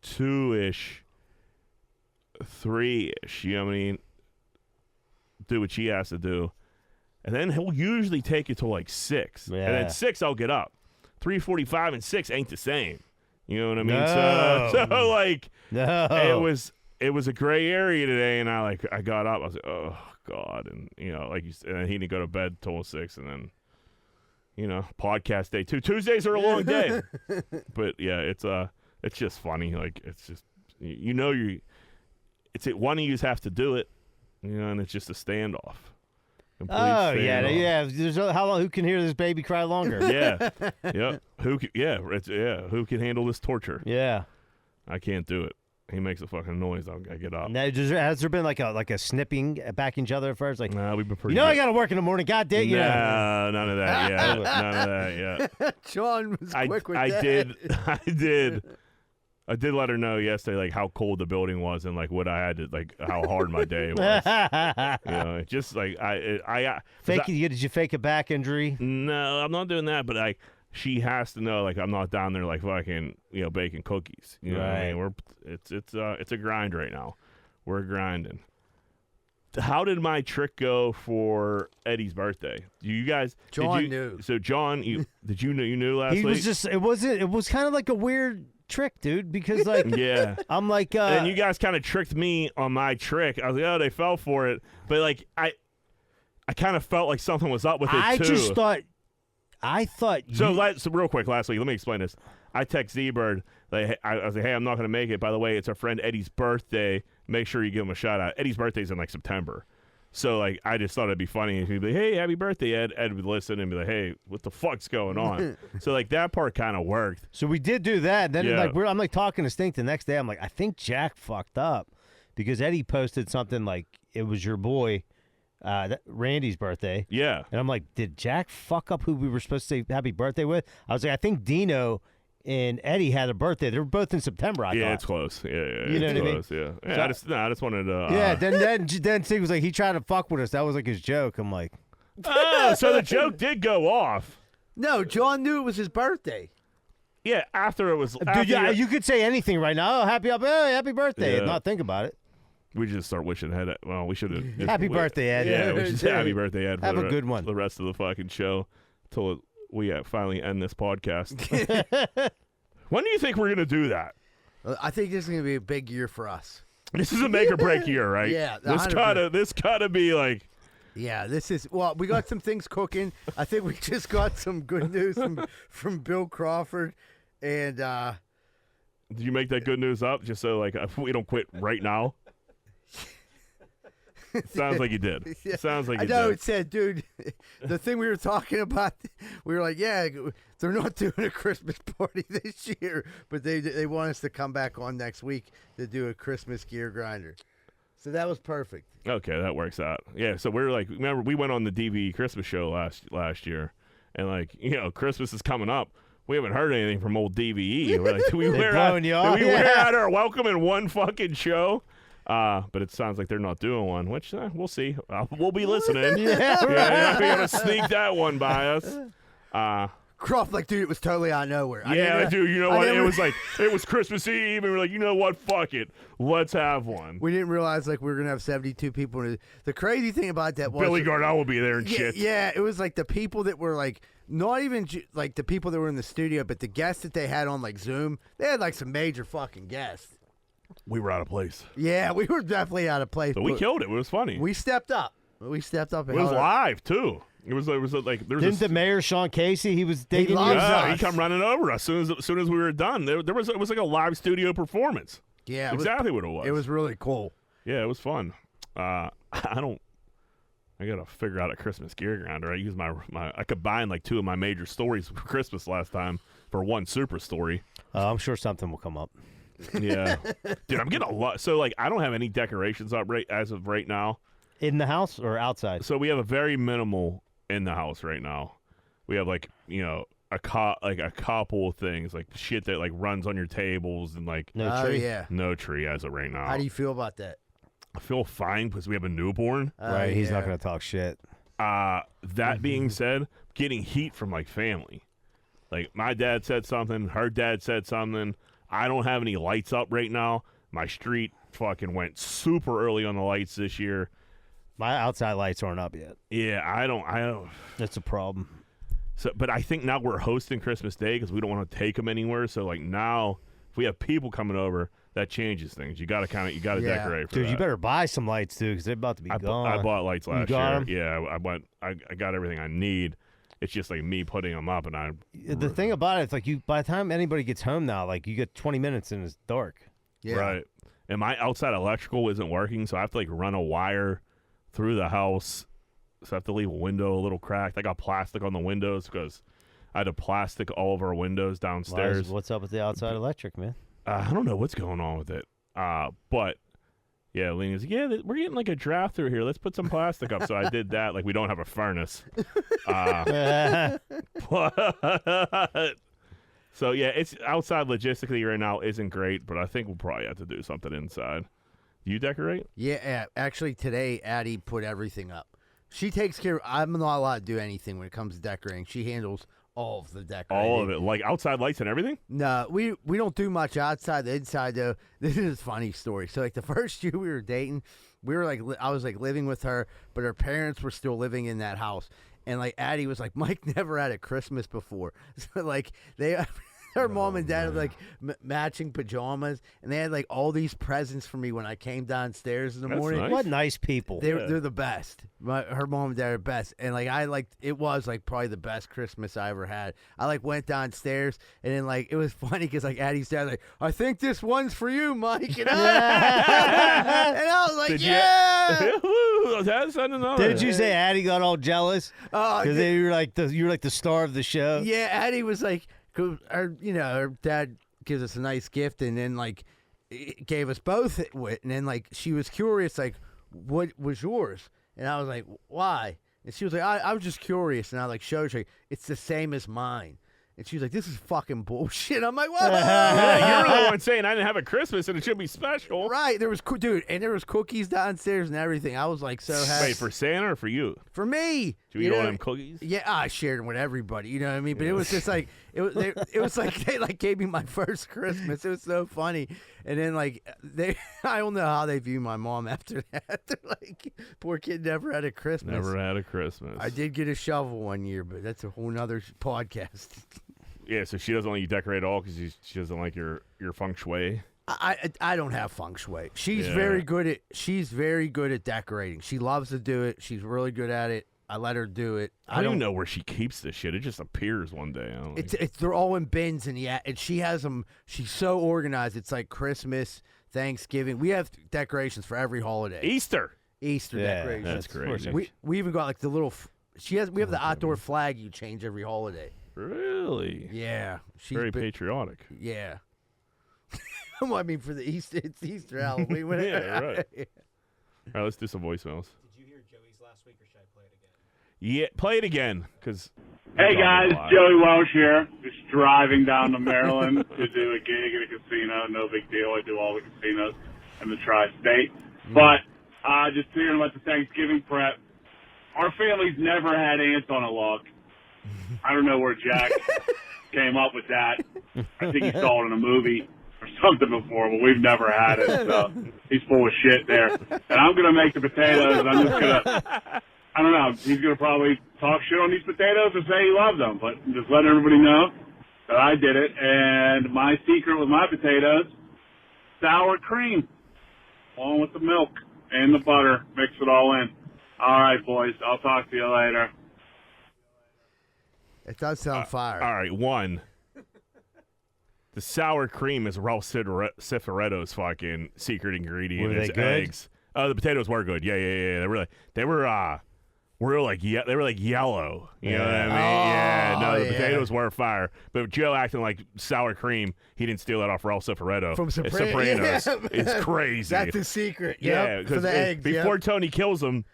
2-ish. 3-ish, you know what I mean? Do what she has to do. And then he'll usually take it till, like, 6. Yeah. And then 6, I'll get up. 3:45 and 6 ain't the same. You know what I mean? No. So like, no. it was a gray area today, and I got up. I was like, oh, God. And, you know, like, and then he didn't go to bed till 6, and then, you know, podcast day 2. Tuesdays are a long day. But, yeah, it's just funny. Like, it's just, you know, one of you have to do it, you know, and it's just a standoff. Yeah. There's how long? Who can hear this baby cry longer? Yeah. Who can handle this torture? Yeah. I can't do it. He makes a fucking noise. I get up. Now, has there been like a snipping back each other at first? Like, nah, we've been pretty. I got to work in the morning. God damn you. Nah, none of that. Yeah, none of that. Yeah. Sean was quick with that. I did let her know yesterday, like, how cold the building was and, like, what I had to, like, how hard my day was. You know, it's just like did you fake a back injury? No, I'm not doing that. But she has to know, like, I'm not down there like fucking, you know, baking cookies. You know what I mean? It's a grind right now. We're grinding. How did my trick go for Eddie's birthday? You guys, John knew. So John, you knew last week? It was kind of like a weird trick, dude, because like yeah, I'm like and you guys kind of tricked me on my trick. I was like, oh, they fell for it, but like I kind of felt like something was up with it too. I thought so real quick, last week, let me explain this. I text Z-Bird, like, I was like, hey, I'm not going to make it. By the way, it's our friend Eddie's birthday. Make sure you give him a shout out. Eddie's birthday's in, like, September. So, like, I just thought it'd be funny if he'd be like, hey, happy birthday, Ed. Ed would listen and be like, hey, what the fuck's going on? So, like, that part kind of worked. So we did do that. Then I'm like talking to Stink the next day. I'm like, I think Jack fucked up because Eddie posted something like it was your boy Randy's birthday. Yeah. And I'm like, did Jack fuck up who we were supposed to say happy birthday with? I was like, I think Dino and Eddie had a birthday. They were both in September. I thought. It's close. Yeah, You know it's what I mean? close. Yeah. I just wanted to. Yeah. Then Sig was like, he tried to fuck with us. That was like his joke. I'm like, so the joke did go off. No, John knew it was his birthday. Yeah, after it was. dude, you could say anything right now. Oh, happy birthday, and not think about it. We just start wishing Ed. Well, we should have. Happy birthday, Ed. Yeah, we should say happy birthday, Ed. Have a good one. The rest of the fucking show till we finally end this podcast. When do you think we're gonna do that? I think this is gonna be a big year for us. This is a make or break year, right? Yeah, This gotta be like. Yeah, this is we got some things cooking. I think we just got some good news from Bill Crawford, and did you make that good news up just so like we don't quit right now? Sounds like you did. Yeah. Sounds like you I know did. it said, dude, the thing we were talking about, we were like, yeah, they're not doing a Christmas party this year, but they want us to come back on next week to do a Christmas gear grinder. So that was perfect. Okay, that works out. Yeah, so we're like, remember we went on the DV Christmas show last year, and like, Christmas is coming up. We haven't heard anything from old DVE. We're like, did we wear out our welcome in one fucking show? But it sounds like they're not doing one, which we'll see. We'll be listening. You're not going to sneak that one by us. Croft, like, dude, it was totally out of nowhere. Dude, you know what? It was like, it was Christmas Eve, and we're like, you know what? Fuck it. Let's have one. We didn't realize, like, we were going to have 72 people. The crazy thing about that was... Billy Gardell will be there and shit. Yeah, it was like the people that were, like, not even, like, the people that were in the studio, but the guests that they had on, like, Zoom, they had, like, some major fucking guests. We were out of place. Yeah, we were definitely out of place. But we killed it. It was funny. We stepped up. It was live, too. It was like didn't the mayor Sean Casey? He was digging you. Yeah, he come running over us as soon as we were done. It was like a live studio performance. Yeah, exactly what it was. It was really cool. Yeah, it was fun. I gotta figure out a Christmas gear grinder. I use I combined like two of my major stories for Christmas last time for one super story. I'm sure something will come up. Yeah, dude, I'm getting a lot. So like, I don't have any decorations up as of right now. In the house or outside? So we have a very minimal in the house right now. We have like a couple of things like shit that like runs on your tables and like no tree. Yeah, no tree as of right now. How do you feel about that? I feel fine because we have a newborn. Right, he's not gonna talk shit. That being said, getting heat from like family. Like my dad said something, her dad said something. I don't have any lights up right now. My street fucking went super early on the lights this year. My outside lights aren't up yet. Yeah, I don't. That's a problem. So, but I think now we're hosting Christmas Day because we don't want to take them anywhere. So like now, if we have people coming over, that changes things. You got to decorate for dude, that. you better buy some lights, dude, because they're about to be gone. I bought lights last year. Them? Yeah, I got everything I need. It's just like me putting them up, and The thing about it, it's like by the time anybody gets home now, like you get 20 minutes and it's dark. Yeah. Right. And my outside electrical isn't working, so I have to like run a wire through the house. So I have to leave a window a little cracked. I got plastic on the windows because I had to plastic all of our windows downstairs. What's up with the outside electric, man? I don't know what's going on with it. But yeah, Lena's like, yeah, we're getting like a draft through here. Let's put some plastic up. So I did that. Like we don't have a furnace. But so yeah, it's outside logistically right now isn't great, but I think we'll probably have to do something inside. Do you decorate? Yeah, actually today Addie put everything up. She takes care. I'm not allowed to do anything when it comes to decorating. She handles all of the decorating. All of it, like outside lights and everything? No, we don't do much outside. The inside, though, this is a funny story. So, like, the first year we were dating, we were, like, I was, like, living with her, but her parents were still living in that house. And, like, Addie was like, Mike never had a Christmas before. So, like, her mom and dad had, like, matching pajamas, and they had, like, all these presents for me when I came downstairs in the morning. Nice. What nice people. They're the best. Her mom and dad are best. And, like, it was, like, probably the best Christmas I ever had. I, like, went downstairs, and then, like, it was funny because, like, Addie's dad was like, I think this one's for you, Mike. And I was like, Did Did you say Addie got all jealous? Because you were like the star of the show? Yeah, Addie was like, her dad gives us a nice gift, and then, like, it gave us both it, and then, like, she was curious, like, what was yours? And I was like, why? And she was like, I was just curious, and I, like, showed her, it's the same as mine. And she was like, "This is fucking bullshit." I'm like, "What?" Yeah, you're the one saying I didn't have a Christmas and it should be special. Right. There was dude, and there was cookies downstairs and everything. I was like so happy. Wait, for Santa or for you? For me. Did you eat all them cookies? Yeah, I shared them with everybody. You know what I mean? But it was just like it was like they like gave me my first Christmas. It was so funny. And then like I don't know how they view my mom after that. They're like, poor kid never had a Christmas. Never had a Christmas. I did get a shovel one year, but that's a whole nother podcast. Yeah, so she doesn't let you decorate at all because she doesn't like your feng shui. I don't have feng shui. She's very good at decorating. She loves to do it. She's really good at it. I let her do it. I don't even know where she keeps this shit. It just appears one day. They're all in bins, and she has them. She's so organized. It's like Christmas, Thanksgiving. We have decorations for every holiday. Easter decorations. That's crazy. We even got like the little. We have the outdoor flag you change every holiday. Really? Yeah, she's very patriotic. Yeah. Well, I mean, for the Easter, it's Easter, Halloween. Yeah, right. All right, let's do some voicemails. Did you hear Joey's last week, or should I play it again? Yeah, play it again, because. Hey guys, Joey Welsh here. Just driving down to Maryland to do a gig at a casino. No big deal. I do all the casinos in the tri-state. But just hearing about the Thanksgiving prep, our family's never had ants on a log. I don't know where Jack came up with that. I think he saw it in a movie or something before, but we've never had it. So he's full of shit there. And I'm going to make the potatoes, and I'm just going to, I don't know, he's going to probably talk shit on these potatoes and say he loves them, but just letting everybody know that I did it. And my secret with my potatoes, sour cream, along with the milk and the butter. Mix it all in. All right, boys. I'll talk to you later. It does sound fire. All right, one. The sour cream is Ralph Cifaretto's fucking secret ingredient. Were they It's good? eggs. Oh, the potatoes were good. Yeah. They were like yellow. You know what I mean? Yeah. No, the potatoes were fire. But Joe acting like sour cream, he didn't steal that off Ralph Cifaretto. From Sopranos. Yeah. It's crazy. That's the secret. Yeah, Yep, for the eggs. Before Tony kills him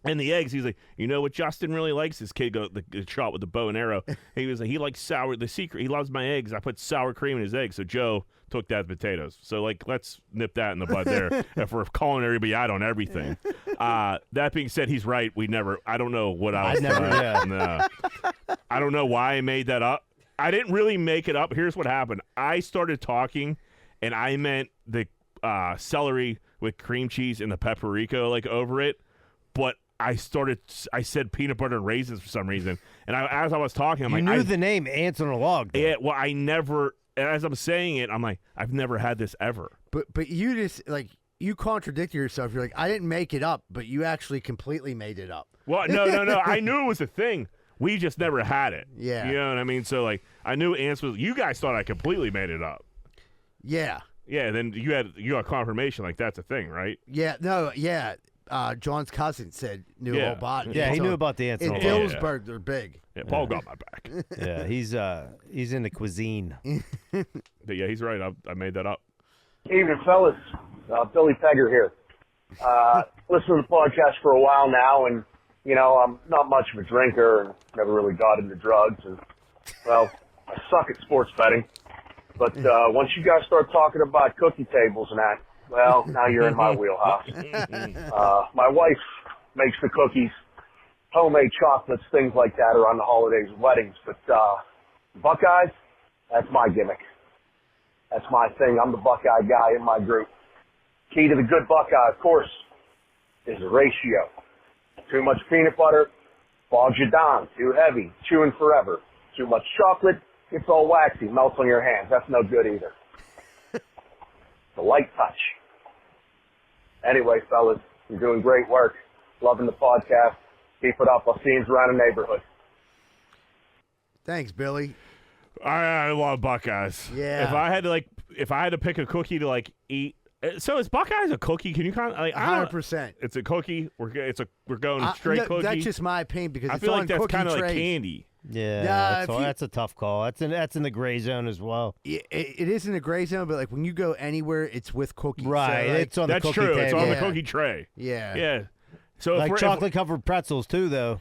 and the eggs, he's like, you know what Justin really likes? This kid got the shot with the bow and arrow. He was like, he likes sour. The secret, he loves my eggs. I put sour cream in his eggs. So Joe took that potatoes. So like, let's nip that in the bud there. If we're calling everybody out on everything. That being said, he's right. I don't know what I was. I don't know why I made that up. I didn't really make it up. Here's what happened. I started talking, and I meant the celery with cream cheese and the peperico like over it, but I said peanut butter and raisins for some reason, and as I was talking, I'm you like, knew the name Ants on a Log, though. Yeah, well, I never. As I'm saying it, I'm like, I've never had this ever. But you just like you contradicted yourself. You're like, I didn't make it up, but you actually completely made it up. Well, no. I knew it was a thing. We just never had it. Yeah. You know what I mean? So like, I knew ants was. You guys thought I completely made it up. Yeah. Yeah. Then you got confirmation like that's a thing, right? Yeah. No. Yeah. John's cousin knew all about it. Yeah, he So knew about the ants in on a log. Dillsburg. They're big. Yeah, Paul got my back. Yeah, he's into cuisine. But yeah, he's right. I made that up. Evening, fellas. Billy Pegger here. Listened to the podcast for a while now, and, you know, I'm not much of a drinker and never really got into drugs. And, well, I suck at sports betting. But once you guys start talking about cookie tables and that, well, now you're in my wheelhouse. My wife makes the cookies, homemade chocolates, things like that around the holidays and weddings. But Buckeyes, that's my gimmick. That's my thing. I'm the Buckeye guy in my group. Key to the good Buckeye, of course, is the ratio. Too much peanut butter bogs you down. Too heavy, chewing forever. Too much chocolate, gets all waxy, melts on your hands. That's no good either. The light touch. Anyway, fellas, you're doing great work. Loving the podcast. Keep it up. I'll see you around the neighborhood. Thanks, Billy. I love Buckeyes. Yeah. If I had to pick a cookie to like eat. So is Buckeyes a cookie? Can you kind of like 100%? It's a cookie. We're going straight cookie. That's just my opinion because I it's feel on like that's cookie kind of like trays. candy. Yeah, that's a tough call. That's in the gray zone as well. It is in the gray zone, but like when you go anywhere, it's with cookies. Right, So, like, it's on the That's cookie true. table. It's on the Yeah. cookie tray. Yeah. Yeah. So Like chocolate covered pretzels too, though.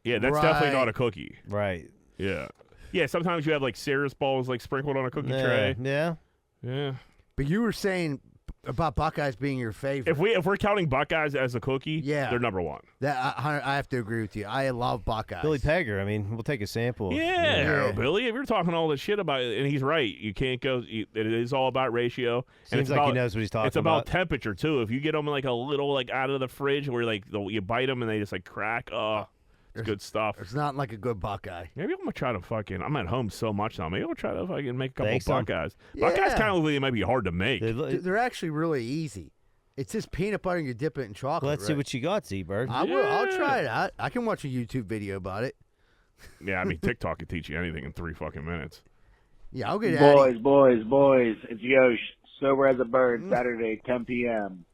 yeah, that's definitely not a cookie. Right. Yeah. Yeah, sometimes you have like Cereus balls like sprinkled on a cookie tray. Yeah. Yeah. But you were saying about Buckeyes being your favorite. If we're counting Buckeyes as a cookie, Yeah. they're number one. That I have to agree with you. I love Buckeyes. Billy Pegger. I mean, we'll take a sample. Yeah, Billy. If you're talking all this shit about it, and he's right, you can't go. It is all about ratio. And Seems it's like about, he knows what he's talking It's about temperature too. If you get them like a little like out of the fridge, where like you bite them and they just like crack. It's good stuff. It's not like a good Buckeye. Maybe I'm gonna try to fucking. I'm at home so much now. Maybe I'll try to fucking make a couple Think so? Buckeyes. Yeah. Buckeyes kind of look, might be hard to make. They're actually really easy. It's just peanut butter and you dip it in chocolate. Let's see what you got, Z-Bird. I will. I'll try it out. I can watch a YouTube video about it. Yeah, I mean TikTok can teach you anything in 3 fucking minutes. Yeah, I'll get Boys, it's Yosh, sober as a bird, Saturday, 10 p.m.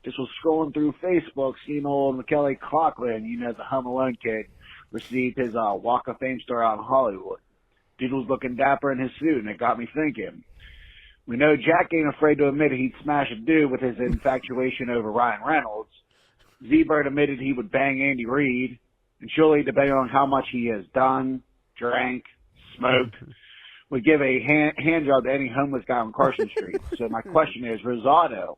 Just was scrolling through Facebook, seeing old Macaulay Culkin, the Home Alone kid, received his Walk of Fame star out in Hollywood. Dude was looking dapper in his suit, and it got me thinking. We know Jack ain't afraid to admit he'd smash a dude with his infatuation over Ryan Reynolds. Z-Bird admitted he would bang Andy Reid, and surely, depending on how much he has done, drank, smoked, would give a hand job to any homeless guy on Carson Street. So my question is, Rosado,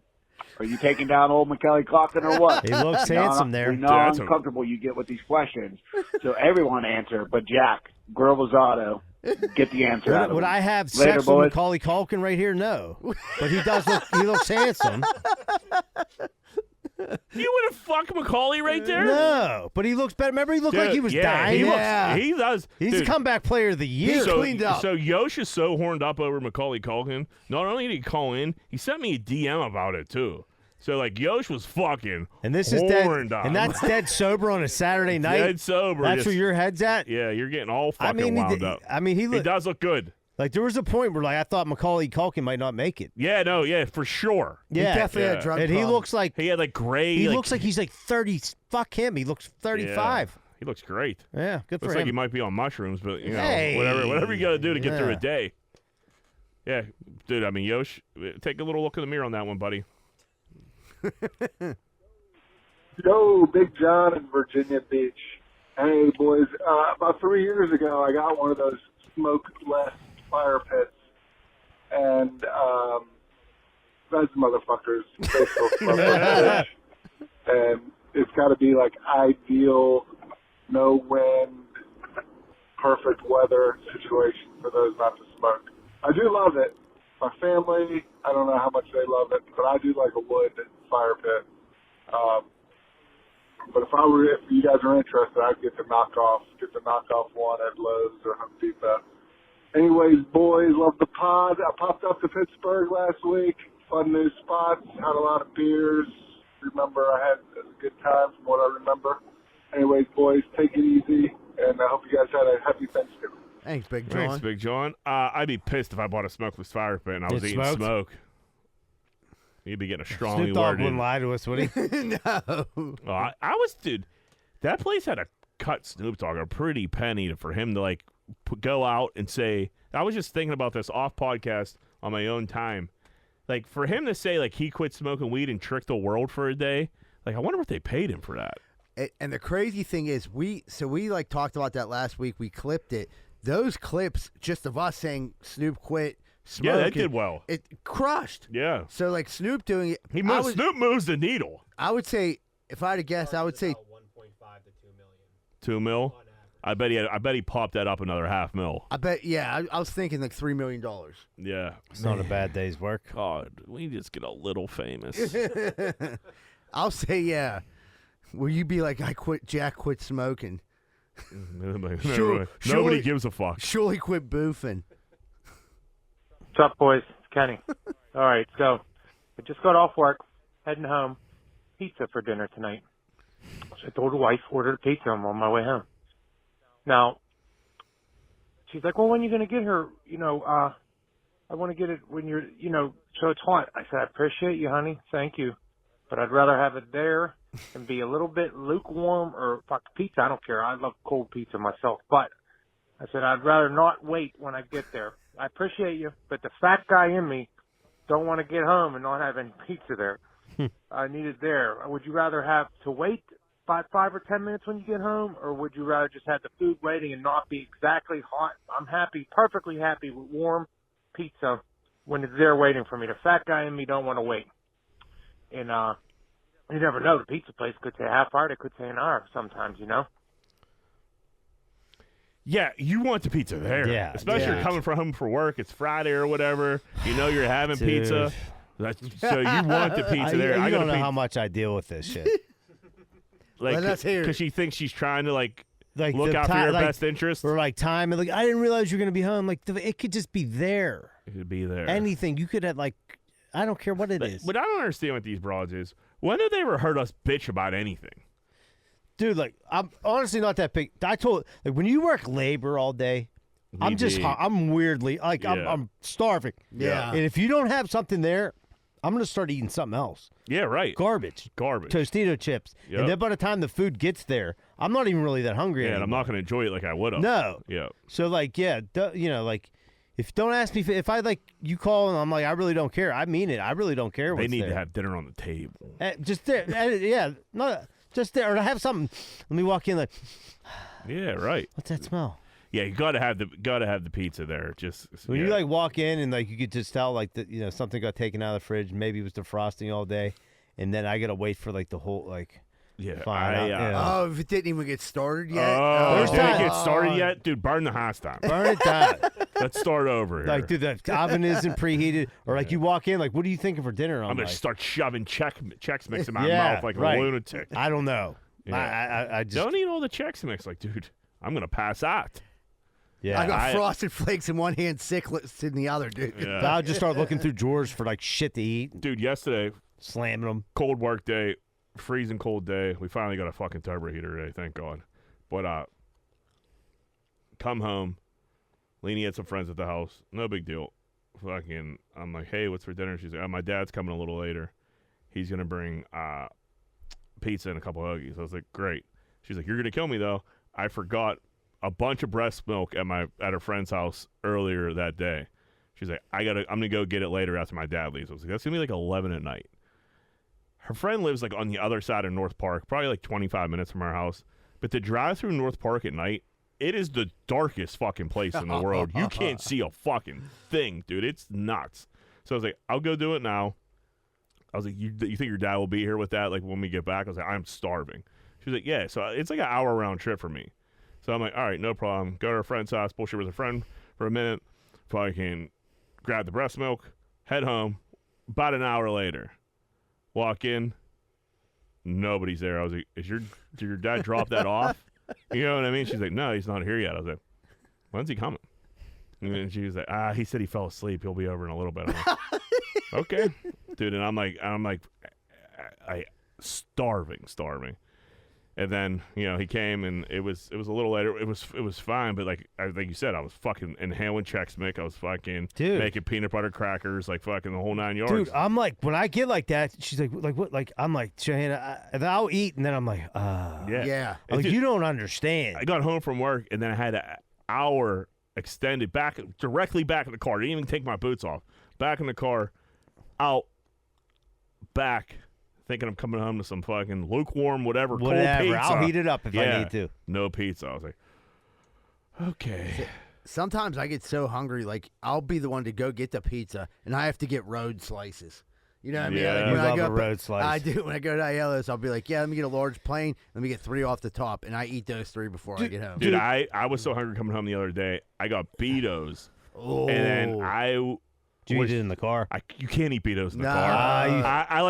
are you taking down old Macaulay Culkin or what? He looks handsome there. We know how uncomfortable you get with these questions. So everyone answer, but Jack, Girl Rosado, get the answer out of Would him. I have Later, sex boys. with Macaulay Culkin right here? No. But he does look, he looks handsome. You would have fucked Macaulay right there? No. But he looks better. Remember he looked like he was dying? He does. He's Dude, a comeback player of the year. so, cleaned up. So Yosh is so horned up over Macaulay Culkin. Not only did he call in, he sent me a DM about it too. So like Yosh was fucking And this is dead, horned up. and that's dead sober on a Saturday night. Dead sober. That's just- where your head's at. Yeah, you're getting all fucking wound up. I mean, He does look good. like there was a point where like I thought Macaulay Culkin might not make it. Yeah, no, yeah, for sure. He Yeah, definitely had a drug and he problem. looks like He had like gray. he looks like he's like 30. Fuck him, he looks 35. Yeah, he looks great. Yeah, good for Looks like he him. might be on mushrooms, but you know, Hey. whatever you got to do to get through a Yeah. day. Yeah, dude. I mean, Yosh, take a little look in the mirror on that one, buddy. Yo, Big John in Virginia Beach. Hey, boys. About 3 years ago, I got one of those smokeless fire pits. And those motherfuckers, they still smoke like bitch. And it's got to be like ideal, no wind, perfect weather situation for those not to smoke. I do love it. My family, I don't know how much they love it, but I do like a wood fire pit. But if you guys are interested, I'd get the knockoff one at Lowe's or Home Depot. Anyways, boys, love the pod. I popped up to Pittsburgh last week. Fun new spots. Had a lot of beers. Remember, I had a good time from what I remember. Anyways, boys, take it easy, and I hope you guys had a happy Thanksgiving. Thanks, Big John. Thanks, Big John. I'd be pissed if I bought a smokeless fire pit and I was eating smoked? smoke. You'd be getting a strongly Snoop Dogg worded. wouldn't lie to us, would he? No. Oh, I was, dude. That place had to cut Snoop Dogg a pretty penny for him to like go out and say. I was just thinking about this off podcast on my own time. Like for him to say like he quit smoking weed and tricked the world for a day. Like I wonder what they paid him for that. And the crazy thing is, we like talked about that last week. We clipped it. Those clips just of us saying Snoop quit smoking. Yeah, that did well. It crushed. Yeah, So like Snoop doing it. Snoop moves the needle. I would say, if I had to guess, I would say About 1.5 to 2 million 2 mil. on average. I bet he popped that up another $500,000. I bet. Yeah, I was thinking like $3 million. Yeah. It's not a bad day's work. God, we just get a little famous. I'll say yeah. Will you be like, Jack quit smoking? Nobody surely- gives a fuck. Surely quit boofing. What's up, boys? It's Kenny. All right, so I just got off work, heading home. Pizza for dinner tonight. So I told the wife, ordered a pizza. I'm on my way home. Now, she's like, well, when are you going to get her? I want to get it when you're, so it's hot. I said, I appreciate you, honey. Thank you. But I'd rather have it there and be a little bit lukewarm or fuck pizza. I don't care. I love cold pizza myself. But I said, I'd rather not wait when I get there. I appreciate you, but the fat guy in me don't want to get home and not have any pizza there. I need it there. Would you rather have to wait 5 or 10 minutes when you get home, or would you rather just have the food waiting and not be exactly hot? I'm perfectly happy with warm pizza when it's there waiting for me. The fat guy in me don't want to wait. And you never know. The pizza place could say half hour. It could say an hour sometimes, Yeah, you want the pizza there. Yeah. Especially if you're coming from home for work. It's Friday or whatever. You know you're having pizza. So you want the pizza there. I don't know how much I deal with this shit. Because she thinks she's trying to look out for your best interest. Or time. And I didn't realize you're going to be home. It could just be there. It could be there. Anything. You could have I don't care what it is. What I don't understand with these broads is, when have they ever heard us bitch about anything? Dude, I'm honestly not that big. I told when you work labor all day, I'm weirdly I'm starving. Yeah. And if you don't have something there, I'm gonna start eating something else. Yeah, right. Garbage. Tostito chips. Yep. And then by the time the food gets there, I'm not even really that hungry anymore. And I'm not gonna enjoy it like I would have. No. Yeah. So if don't ask me if I you call and I'm I really don't care. I mean it. I really don't care. They what's need there. to have dinner on the table. Just there. Yeah. Not just there. Or to have something. Let me walk in Yeah, right. What's that smell? Yeah, you gotta have the pizza there. Just when you walk in and you could just tell something got taken out of the fridge. Maybe it was defrosting all day, and then I gotta wait for the whole Oh, if it didn't even get started yet. Oh, didn't get started yet, dude. Burn the house down. Burn it down. Let's start over here. Dude, the oven isn't preheated, or you walk in what are you thinking for dinner? I'm gonna start shoving Chex Mix in my mouth like a lunatic. I don't know. Yeah. I just don't eat all the Chex Mix. Dude, I'm gonna pass out. Yeah, I got Frosted Flakes in one hand, Sicklets in the other, dude. Yeah. I'll just start looking through drawers for shit to eat. Dude, yesterday, slamming them. Cold work day, freezing cold day. We finally got a fucking turbo heater today, thank God. But come home, Leanie had some friends at the house. No big deal. Fucking, I'm like, hey, what's for dinner? She's like, my dad's coming a little later. He's gonna bring pizza and a couple of Huggies. I was like, great. She's like, you're gonna kill me though. I forgot a bunch of breast milk at her friend's house earlier that day. She's like, I'm gonna go get it later after my dad leaves. I was like, that's gonna be 11 at night. Her friend lives on the other side of North Park, probably 25 minutes from our house. But to drive through North Park at night, it is the darkest fucking place in the world. You can't see a fucking thing, dude. It's nuts. So I was like, I'll go do it now. I was like, you think your dad will be here with that when we get back? I was like, I'm starving. She was like, yeah. So it's an hour round trip for me. So I'm like, all right, no problem. Go to her friend's house, bullshit with a friend for a minute. Fucking grab the breast milk, head home. About an hour later, walk in, nobody's there. I was like, did your dad drop that off? You know what I mean? She's like, no, he's not here yet. I was like, when's he coming? And she was like, he said he fell asleep. He'll be over in a little bit. I'm like, okay, dude. And I'm like, starving. And then, he came and it was a little later. It was fine, but like you said, I was fucking inhaling Chex Mix. I was fucking making peanut butter crackers, fucking the whole 9 yards. Dude, I'm like, when I get like that, she's like what? I'm like, Johanna, I'll eat, and then I'm like, yeah. Like, you don't understand. I got home from work, and then I had an hour extended directly back in the car. I didn't even take my boots off. Back in the car, out, back. Thinking I'm coming home to some fucking lukewarm, whatever, cold pizza. I'll heat it up if I need to. No pizza. I was like, okay. Sometimes I get so hungry, I'll be the one to go get the pizza, and I have to get road slices. You know what I mean? Yeah. When You I love go a road slice. I do. When I go to Aiello's, I'll be like, let me get a large plain. Let me get 3 off the top, and I eat those 3 before I get home. Dude, I was so hungry coming home the other day. I got Betos. Oh. And then I... Do you eat it in the car? You can't eat Betos in the car. I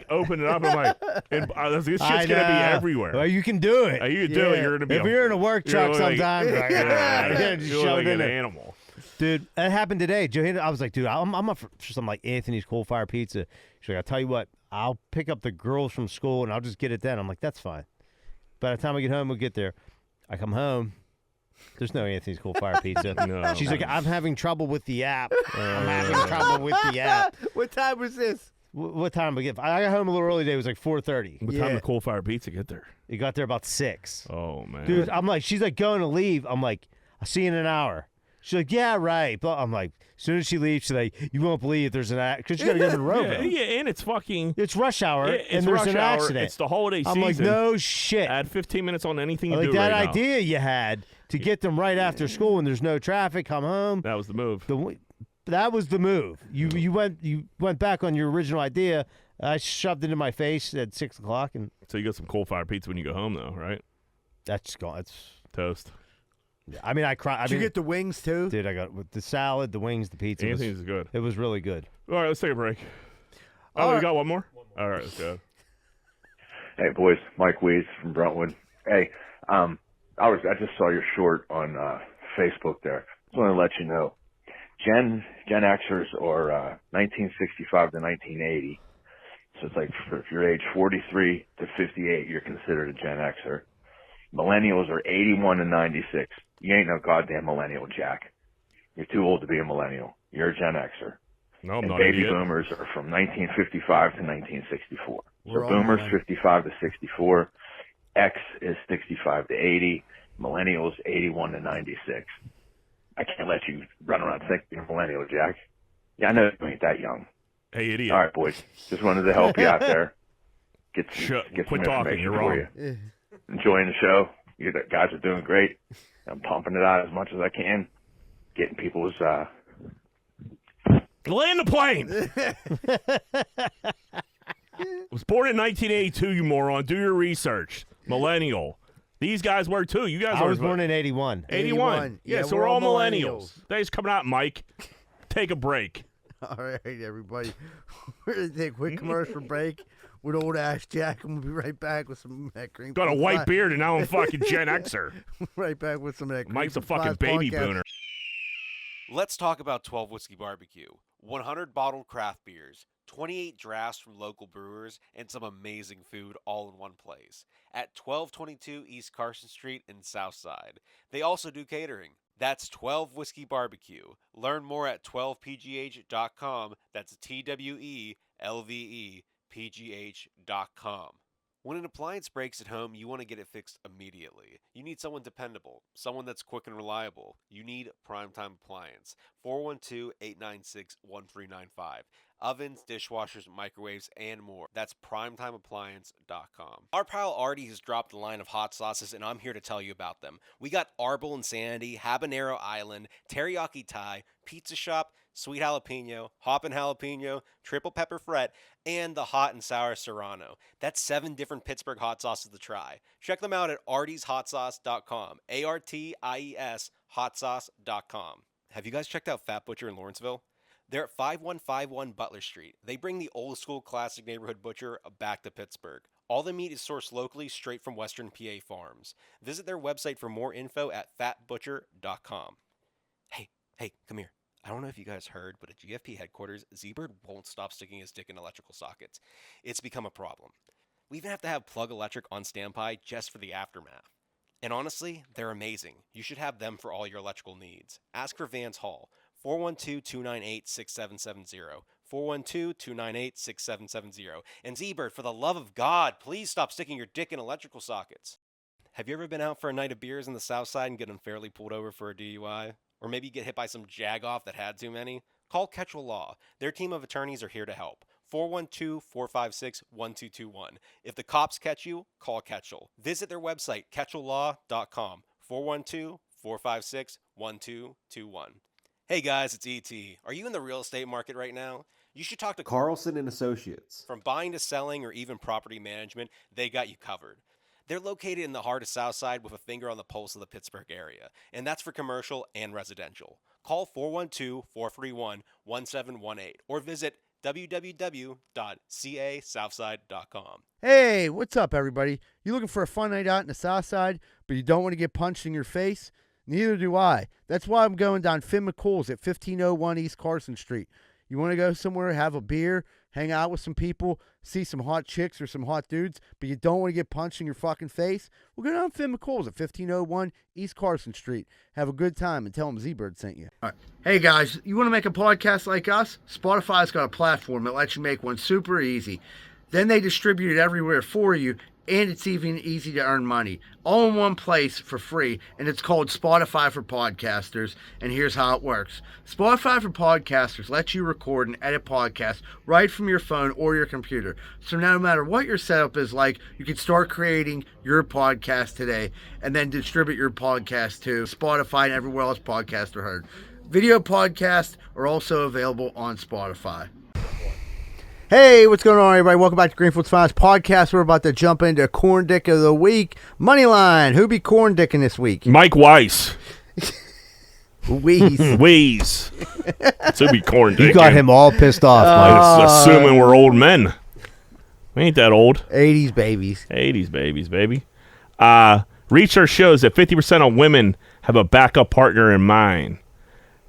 open it up. I'm like, this shit's gonna be everywhere. Well, you can do it. You can do it. You're gonna be. If you're in a work truck sometimes, you're like an animal. Dude, that happened today. Johanna, I was like, dude, I'm up for some Anthony's coal fire pizza. She's like, I'll tell you what, I'll pick up the girls from school and I'll just get it then. I'm like, that's fine. By the time I get home, we'll get there. I come home. There's no Anthony's Coal Fire Pizza. No. She's like, I'm having trouble with the app. I'm having trouble with the app. What time was this? What time we get? I got home a little early today. It was 4:30. What time did the Coal Fire Pizza get there? It got there about 6. Oh, man. Dude, I'm like, she's going to leave. I'm like, I'll see you in an hour. She's like, yeah, right. But I'm like, as soon as she leaves, she's like, you won't believe there's an accident. Because you got to go to Rovo. Yeah, and it's fucking... It's rush hour, it's and there's rush an hour. accident. It's the holiday season. I'm like, no shit. Add 15 minutes on anything you like do that right idea you had to get them right after school when there's no traffic, come home. That was the move. That was the move. You went back on your original idea. I shoved it in my face at 6 o'clock, and so you got some coal-fired pizza when you go home, though, right? That's gone. It's toast. I mean, I cried. Did you get the wings too, dude? I got the salad, the wings, the pizza. Anything's good. It was really good. All right, let's take a break. Oh, we got one more. All right, let's go. Hey boys, Mike Weeds from Brentwood. Hey, I just saw your short on Facebook there. Just want to let you know, Gen Xers are 1965 to 1980. So it's like if you're age 43 to 58, you're considered a Gen Xer. Millennials are 81 to 96. You ain't no goddamn millennial, Jack. You're too old to be a millennial. You're a Gen Xer. No, I'm and not baby idiot. boomers are from 1955 to 1964. We're So all boomers millennials. 55 to 64. X is 65 to 80. Millennials 81 to 96. I can't let you run around thinking you're a millennial, Jack. Yeah, I know you ain't that young. Hey, idiot. All right, boys. Just wanted to help you out there. Get some Quit talking. information You're for wrong. you. Enjoying the show. You guys are doing great. I'm pumping it out as much as I can. Getting people's Land the plane. Was born in 1982, you moron. Do your research. Millennial. These guys were too. You guys I are. was born in 81. 81. Yeah, so we're all millennials. Thanks for coming out, Mike. Take a break. All right, everybody. We're going to take a quick commercial break with old Ash Jack, and we'll be right back with some of that Greenfield. Got a white beard, and now I'm fucking Gen Xer. Right back with some of that Mike's a Greenfield fucking Flies baby podcast. booner. Let's talk about 12 Whiskey Barbecue. 100 bottled craft beers, 28 drafts from local brewers, and some amazing food all in one place. At 1222 East Carson Street in Southside. They also do catering. That's 12 Whiskey Barbecue. Learn more at 12pgh.com. That's TWELVEPGH.com. When an appliance breaks at home, you want to get it fixed immediately. You need someone dependable, someone that's quick and reliable. You need Primetime Appliance. 412-896-1395. Ovens, dishwashers, microwaves, and more. That's primetimeappliance.com. Our pal Artie has dropped a line of hot sauces, and I'm here to tell you about them. We got Arbol Insanity, Habanero Island, Teriyaki Thai, Pizza Shop, Sweet Jalapeno, Hoppin' Jalapeno, Triple Pepper Fret, and the Hot and Sour Serrano. That's 7 different Pittsburgh hot sauces to try. Check them out at artieshotsauce.com. ARTIES hotsauce.com. Have you guys checked out Fat Butcher in Lawrenceville? They're at 5151 Butler Street. They bring the old school classic neighborhood butcher back to Pittsburgh. All the meat is sourced locally straight from Western PA farms. Visit their website for more info at fatbutcher.com. Hey, come here. I don't know if you guys heard, but at GFP headquarters, Z-Bird won't stop sticking his dick in electrical sockets. It's become a problem. We even have to have Plug Electric on standby just for the aftermath. And honestly, they're amazing. You should have them for all your electrical needs. Ask for Vance Hall, 412-298-6770, 412-298-6770. And Z-Bird, for the love of God, please stop sticking your dick in electrical sockets. Have you ever been out for a night of beers in the South Side and get unfairly pulled over for a DUI? Or maybe get hit by some jagoff that had too many? Call Ketchel Law. Their team of attorneys are here to help. 412-456-1221. If the cops catch you, call Ketchel. Visit their website, ketchellaw.com. 412-456-1221. Hey guys, it's E.T. Are you in the real estate market right now? You should talk to Carlson and Associates. From buying to selling or even property management, they got you covered. They're located in the heart of Southside with a finger on the pulse of the Pittsburgh area, and that's for commercial and residential. Call 412-431-1718 or visit www.casouthside.com. Hey, what's up, everybody? You looking for a fun night out in the South Side, but you don't want to get punched in your face? Neither do I. That's why I'm going down Finn McCool's at 1501 East Carson Street. You want to go somewhere, have a beer, hang out with some people, see some hot chicks or some hot dudes, but you don't want to get punched in your fucking face? Well, go down to Finn McCool's at 1501 East Carson Street. Have a good time and tell them Z-Bird sent you. All right. Hey, guys, you want to make a podcast like us? Spotify's got a platform that lets you make one super easy. Then they distribute it everywhere for you, and it's even easy to earn money. All in one place for free, and it's called Spotify for Podcasters, and here's how it works. Spotify for Podcasters lets you record and edit podcasts right from your phone or your computer. So no matter what your setup is like, you can start creating your podcast today and then distribute your podcast to Spotify and everywhere else podcasts are heard. Video podcasts are also available on Spotify. Hey, what's going on, everybody? Welcome back to Greenfield's Finest Podcast. We're about to jump into Corn Dick of the Week. Moneyline, who be Corn Dicking this week? Mike Weiss. Wheeze. Wheeze. That's who be Corn Dicking. You got him all pissed off, Mike. Assuming we're old men. We ain't that old. 80s babies. 80s babies, baby. Research shows that 50% of women have a backup partner in mind.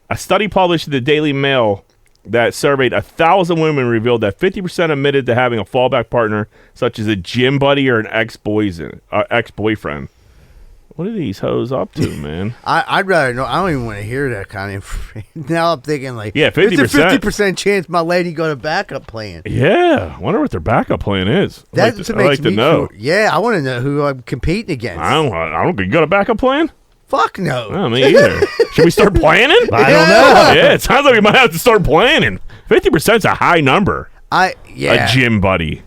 A study published in the Daily Mail that surveyed 1,000 women revealed that 50% admitted to having a fallback partner, such as a gym buddy or an ex-boyfriend. What are these hoes up to, man? I'd rather know. I don't even want to hear that kind of information. Now I'm thinking like, yeah, 50%. It's a 50% chance my lady got a backup plan. Yeah, I wonder what their backup plan is. I'd like to know. Yeah, I want to know who I'm competing against. I don't. You got a backup plan? Fuck no. No, me either. Should we start planning? I don't know. Yeah, it sounds like we might have to start planning. 50% is a high number. A gym buddy.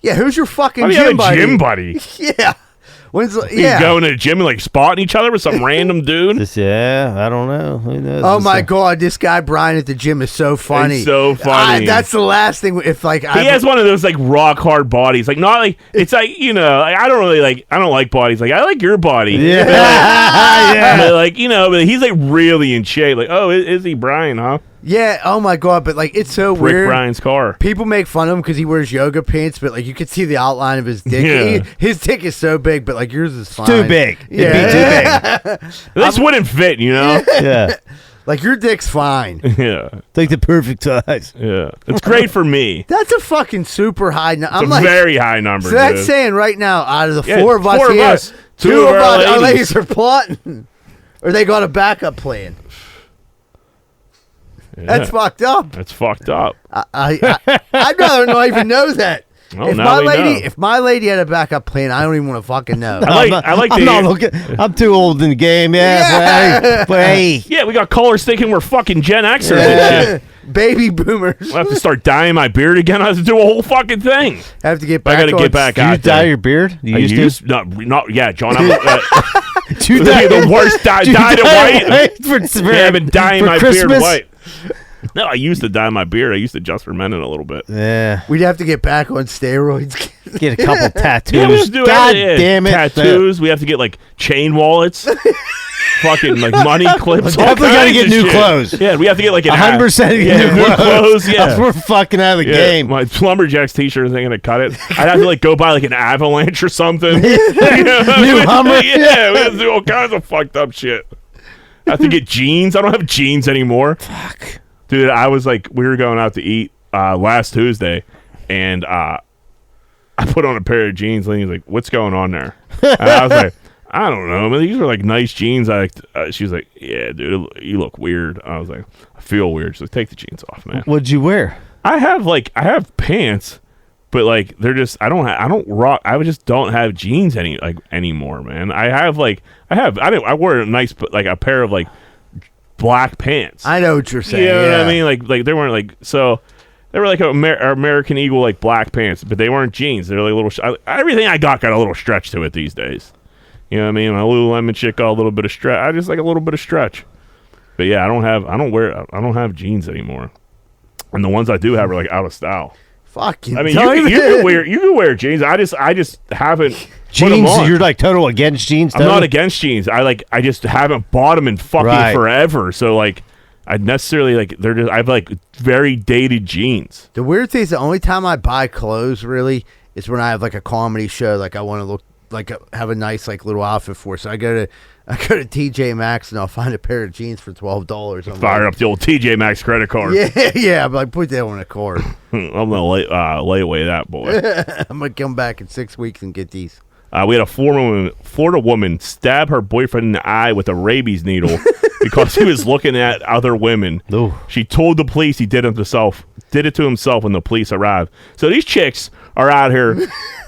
Yeah, who's your fucking How do you gym have a buddy? gym buddy? Yeah. You go into the gym and like spotting each other with some random dude? Yeah, I don't know. Who knows? Oh my God, this guy Brian at the gym is so funny. He's so funny. That's the last thing. If like he has one of those like rock hard bodies, like not like it's like like, I don't like bodies. Like I like your body. Yeah, yeah. But, like but he's like really in shape. Like is he Brian? Huh? Yeah. Oh my God, but like it's so Rick weird. Brian's car. People make fun of him because he wears yoga pants, but like you can see the outline of his dick. Yeah. His dick is so big, but like yours is fine. Too big. Yeah. It'd be too big. This wouldn't fit, Yeah. Like your dick's fine. Yeah. It's like the perfect size. Yeah. It's great for me. That's a fucking super high number. It's a very high number. So that's dude. saying right now, out of the four of us four of here, us, two of our our ladies. ladies are plotting, or they got a backup plan. Yeah. That's fucked up. That's fucked up. I'd rather not even know that. Oh, if now we know. if my lady had a backup plan, I don't even want to fucking know. I'm not looking. I'm too old in the game. Yeah. Hey. Yeah, we got callers thinking we're fucking Gen Xers and shit. Baby boomers. I have to start dyeing my beard again. I have to do a whole fucking thing. I have to get But back. I got to get back Do out you there. dye your beard? You used to? Not yeah, John. I'm, Do you dye the worst dyed it white. For Yeah, I've been dyeing for my Christmas? beard white. No, I used to dye my beard. I used to just ferment it a little bit. Yeah. We'd have to get back on steroids. Get a couple tattoos. Yeah, we just do God everything. damn it. Tattoos. We have to get like chain wallets. Fucking like money clips. all Definitely got to kinds get of new shit. clothes. Yeah, we have to get like an 100% new clothes. Yeah, Else we're fucking out of the yeah. game. My Lumberjacks t-shirt isn't gonna cut it. I'd have to like go buy like an Avalanche or something. New Hummer. Yeah, we have to do all kinds of fucked up shit. I have to get jeans. I don't have jeans anymore. Fuck. Dude, I was like, we were going out to eat last Tuesday, and I put on a pair of jeans. Lainey's like, "What's going on there?" And I was like, "I don't know, man. These are like nice jeans." She was like, "Yeah, dude, you look weird." I was like, "I feel weird." She's like, "Take the jeans off, man." What'd you wear? I have pants, but like they're just I just don't have jeans anymore, man. I wore a nice like a pair of like black pants. I know what you're saying. You know what I mean? Like they weren't like so. They were like American Eagle like black pants, but they weren't jeans. They're like little. Everything I got a little stretch to it these days. You know what I mean? My Lululemon shit got a little bit of stretch. I just like a little bit of stretch. But yeah, I don't have jeans anymore. And the ones I do have are like out of style. Fucking. I mean, you can wear jeans. I just haven't. Jeans, you're like total against jeans. I'm not against jeans. I just haven't bought them in fucking forever. So like, I necessarily like I have like very dated jeans. The weird thing is the only time I buy clothes really is when I have like a comedy show. Like I want to look like have a nice like little outfit for. So I go to TJ Maxx and I'll find a pair of jeans for $12. Fire up the old TJ Maxx credit card. Yeah. But I put that on a card. I'm gonna lay away that boy. I'm gonna come back in 6 weeks and get these. We had a Florida woman stab her boyfriend in the eye with a rabies needle because he was looking at other women. Ooh. She told the police he did it to himself when the police arrived. So these chicks are out here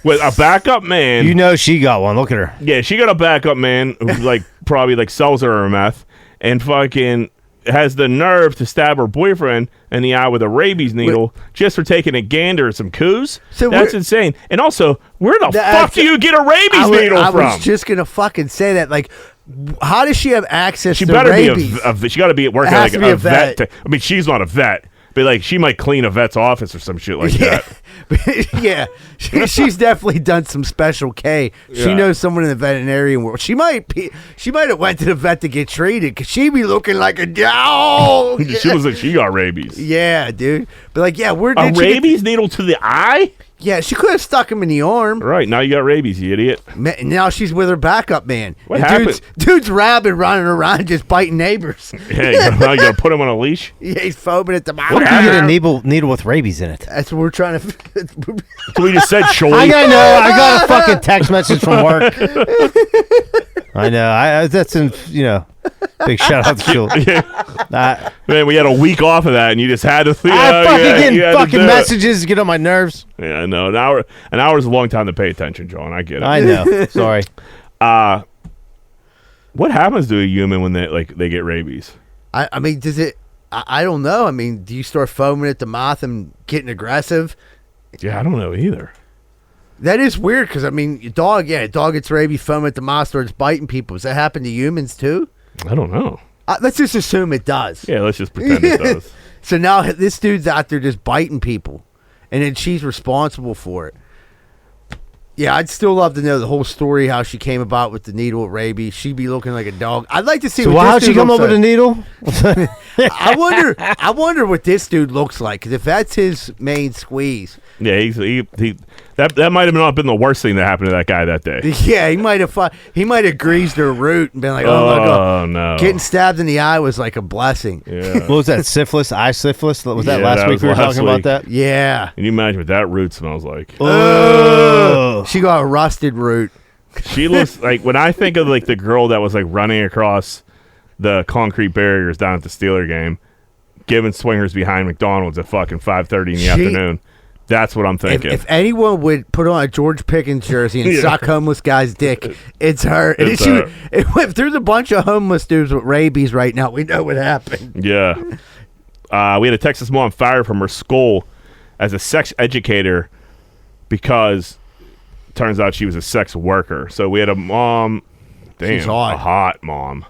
with a backup man. You know she got one. Look at her. Yeah, she got a backup man who probably sells her meth and fucking has the nerve to stab her boyfriend in the eye with a rabies needle just for taking a gander at some coos. So that's insane. And also, where the fuck do you get a rabies needle from? I was just gonna fucking say that. Like, how does she have access to better rabies? She got to be working like a vet. I mean, she's not a vet, but she might clean a vet's office or some shit like that. Yeah, she's definitely done some special K. She knows someone in the veterinarian world. She might have went to the vet to get treated because she be looking like a dog. She was like she got rabies. Yeah, dude. But where a did rabies needle to the eye? Yeah, she could have stuck him in the arm. Right, now you got rabies, you idiot. Now she's with her backup man. What happened? Dude's rabid running around just biting neighbors. Yeah, you got to put him on a leash? Yeah, he's foaming at the mouth. What if you get a needle with rabies in it? That's what we're trying to... So we just said Sciulli. I know. I got a fucking text message from work. I know. That's in, big shout out to Sciulli. Man, we had a week off of that, and you just had to. Fucking messages get on my nerves. Yeah, I know. An hour is a long time to pay attention, John. I get it. I know. Sorry. What happens to a human when they get rabies? I mean, does it? I don't know. I mean, do you start foaming at the mouth and getting aggressive? Yeah, I don't know either. That is weird because, I mean, a dog gets rabies, foaming at the mouth, starts biting people. Does that happen to humans too? I don't know. Let's just assume it does. Yeah, let's just pretend it does. So now this dude's out there just biting people, and then she's responsible for it. Yeah, I'd still love to know the whole story, how she came about with the needle of rabies. She'd be looking like a dog. I'd like to see. So how'd she come up with a needle? I wonder what this dude looks like. Because if that's his main squeeze, yeah, that might have not been the worst thing that happened to that guy that day. Yeah, he might have greased her root and been like, "Oh my god, no!" Getting stabbed in the eye was like a blessing. Yeah. What was that? Syphilis? Eye syphilis? Was that last week we were talking about that? Yeah. Can you imagine what that root smells like? Oh, she got a rusted root. She looks like, when I think of the girl that was running across the concrete barriers down at the Steeler game, giving swingers behind McDonald's at fucking 5:30 in the afternoon. That's what I'm thinking. If anyone would put on a George Pickens jersey and suck homeless guy's dick, it's her. If there's a bunch of homeless dudes with rabies right now, we know what happened. Yeah. We had a Texas mom fired from her school as a sex educator because it turns out she was a sex worker. So we had a mom, She's hot. a hot mom.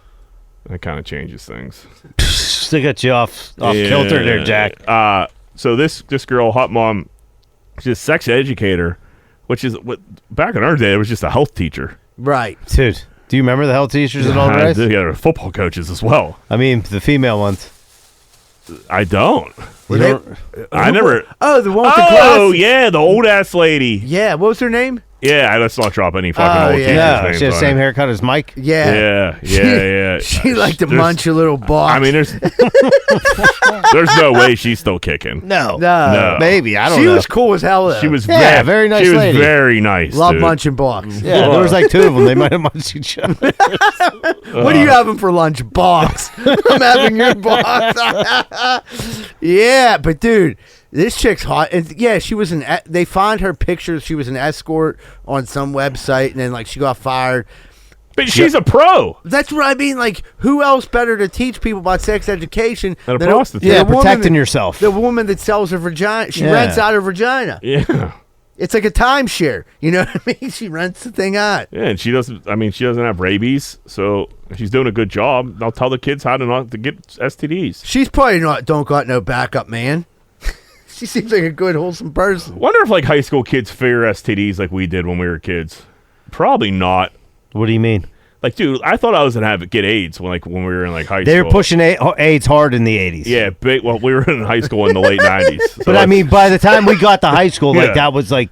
That kind of changes things. Still got you off kilter there, Jack. So this girl, hot mom, she's a sex educator, which is what back in our day it was just a health teacher. Right. Dude, do you remember the health teachers and all that? Yeah, football coaches as well. I mean, the female ones. I don't. I never. Oh, the one with the glasses. Oh, yeah, the old ass lady. Yeah, what was her name? Yeah, let's not drop any fucking old teachers' No, names she had the on same it. haircut as Mike. Yeah. Yeah. She liked to munch a little box. I mean, there's no way she's still kicking. No. Maybe. I don't know. She was cool as hell, though. She was very nice She was lady. very nice. Love dude. munching box. Yeah, there was like two of them. They might have munched each other. What are you having for lunch? Box. I'm having your box. Yeah, but dude, this chick's hot. And yeah, she was they find her pictures. She was an escort on some website, and then she got fired. But she's a pro. That's what I mean. Who else better to teach people about sex education than a prostitute? Yeah, protecting yourself. The woman that sells her vagina. She rents out her vagina. Yeah. It's like a timeshare. You know what I mean? She rents the thing out. Yeah, and she doesn't have rabies, so she's doing a good job. They'll tell the kids how to not to get STDs. She's probably don't got no backup, man. She seems like a good, wholesome person. Wonder if high school kids fear STDs like we did when we were kids. Probably not. What do you mean? Dude, I thought I was gonna get AIDS when we were in high school. They were pushing AIDS hard in the 80s. Yeah, we were in high school in the late 90s. So but I mean, by the time we got to high school, Yeah. that was the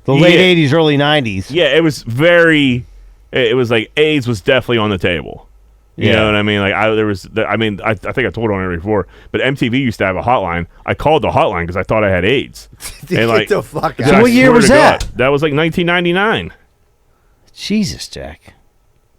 late 80s, early 90s. Yeah, it was very. It was AIDS was definitely on the table. You know what I mean? I think I told on it before, but MTV used to have a hotline. I called the hotline because I thought I had AIDS. Get the fuck out. So what year was that? That was 1999. Jesus, Jack.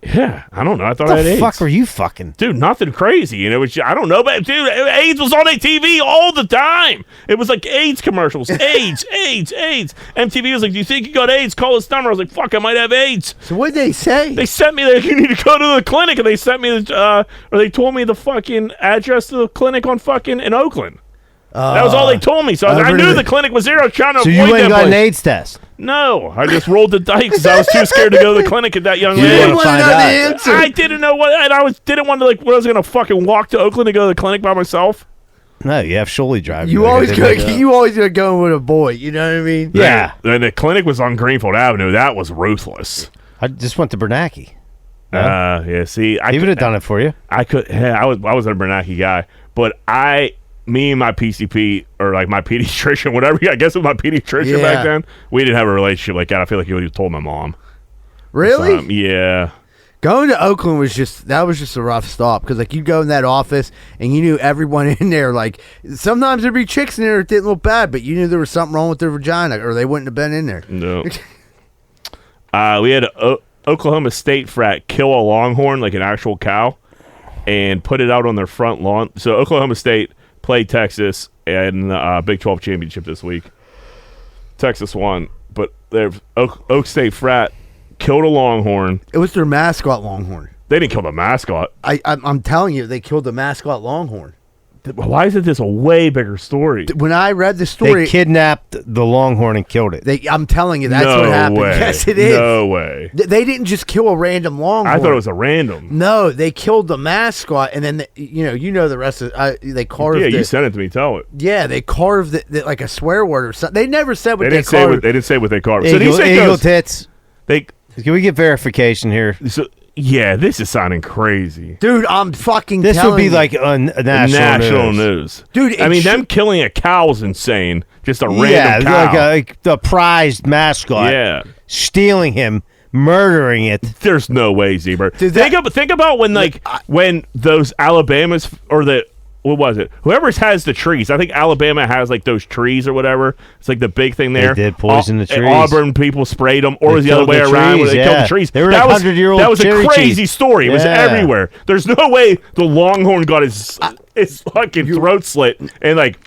Yeah, I don't know. I thought What I had the AIDS. fuck are you fucking? Dude, nothing crazy. And it was, I don't know, but dude, AIDS was on TV all the time. It was like AIDS commercials. AIDS, AIDS, AIDS. MTV was like, do you think you got AIDS? Call this number. I was like, fuck, I might have AIDS. So what did they say? They sent me you need to go to the clinic, and they sent me or they told me the fucking address to the clinic on fucking in Oakland. That was all they told me. So I knew the clinic was there. I was trying to avoid that. So you went and got place. an AIDS test? No, I just rolled the dice because I was too scared to go to the clinic at that young age. You didn't want to know the answer. I didn't know what, and didn't want to when I was gonna fucking walk to Oakland to go to the clinic by myself. No, you have Sciulli driving. You always gonna go with a boy. You know what I mean? Yeah. And the clinic was on Greenfield Avenue. That was ruthless. I just went to Bernanke. Yeah. See, he would have done it for you. I could. Yeah, I was a Bernanke guy, but me and my PCP or like my pediatrician, whatever. I guess it was my pediatrician back then. We didn't have a relationship like that. I feel like you would have told my mom. Really? Yeah. Going to Oakland was just a rough stop because like you go in that office and you knew everyone in there. Like sometimes there'd be chicks in there that didn't look bad, but you knew there was something wrong with their vagina or they wouldn't have been in there. No. We had an Oklahoma State frat kill a longhorn like an actual cow and put it out on their front lawn. So Oklahoma State played Texas in the Big 12 championship this week. Texas won, but their Oak State frat killed a longhorn. It was their mascot longhorn. They didn't kill the mascot. I'm telling you, they killed the mascot longhorn. Why is it this a way bigger story? When I read the story, they kidnapped the longhorn and killed it. I'm telling you, that's what happened. Way. Yes, it is. No way. They didn't just kill a random longhorn. I thought it was a random. No, they killed the mascot, and then you know the rest of. They carved. Yeah, you sent it to me. Tell it. Yeah, they carved it like a swear word or something. They never said what they carved. They didn't say what they carved. Eagle tits. Can we get verification here? So, yeah, this is sounding crazy. Dude, I'm fucking This telling would be you. like national news. Dude, I mean, them killing a cow is insane. Just a random cow. Like the prized mascot. Yeah. Stealing him, murdering it. There's no way, Zebra. Think about when when those Alabamas or what was it? Whoever has the trees. I think Alabama has like those trees or whatever. It's like the big thing there. They did poison the trees. Auburn people sprayed them, or was the other way around where they killed the trees. They were that like 100-year-old That was a cherry crazy trees. story. It was everywhere. There's no way the longhorn got his fucking throat slit and like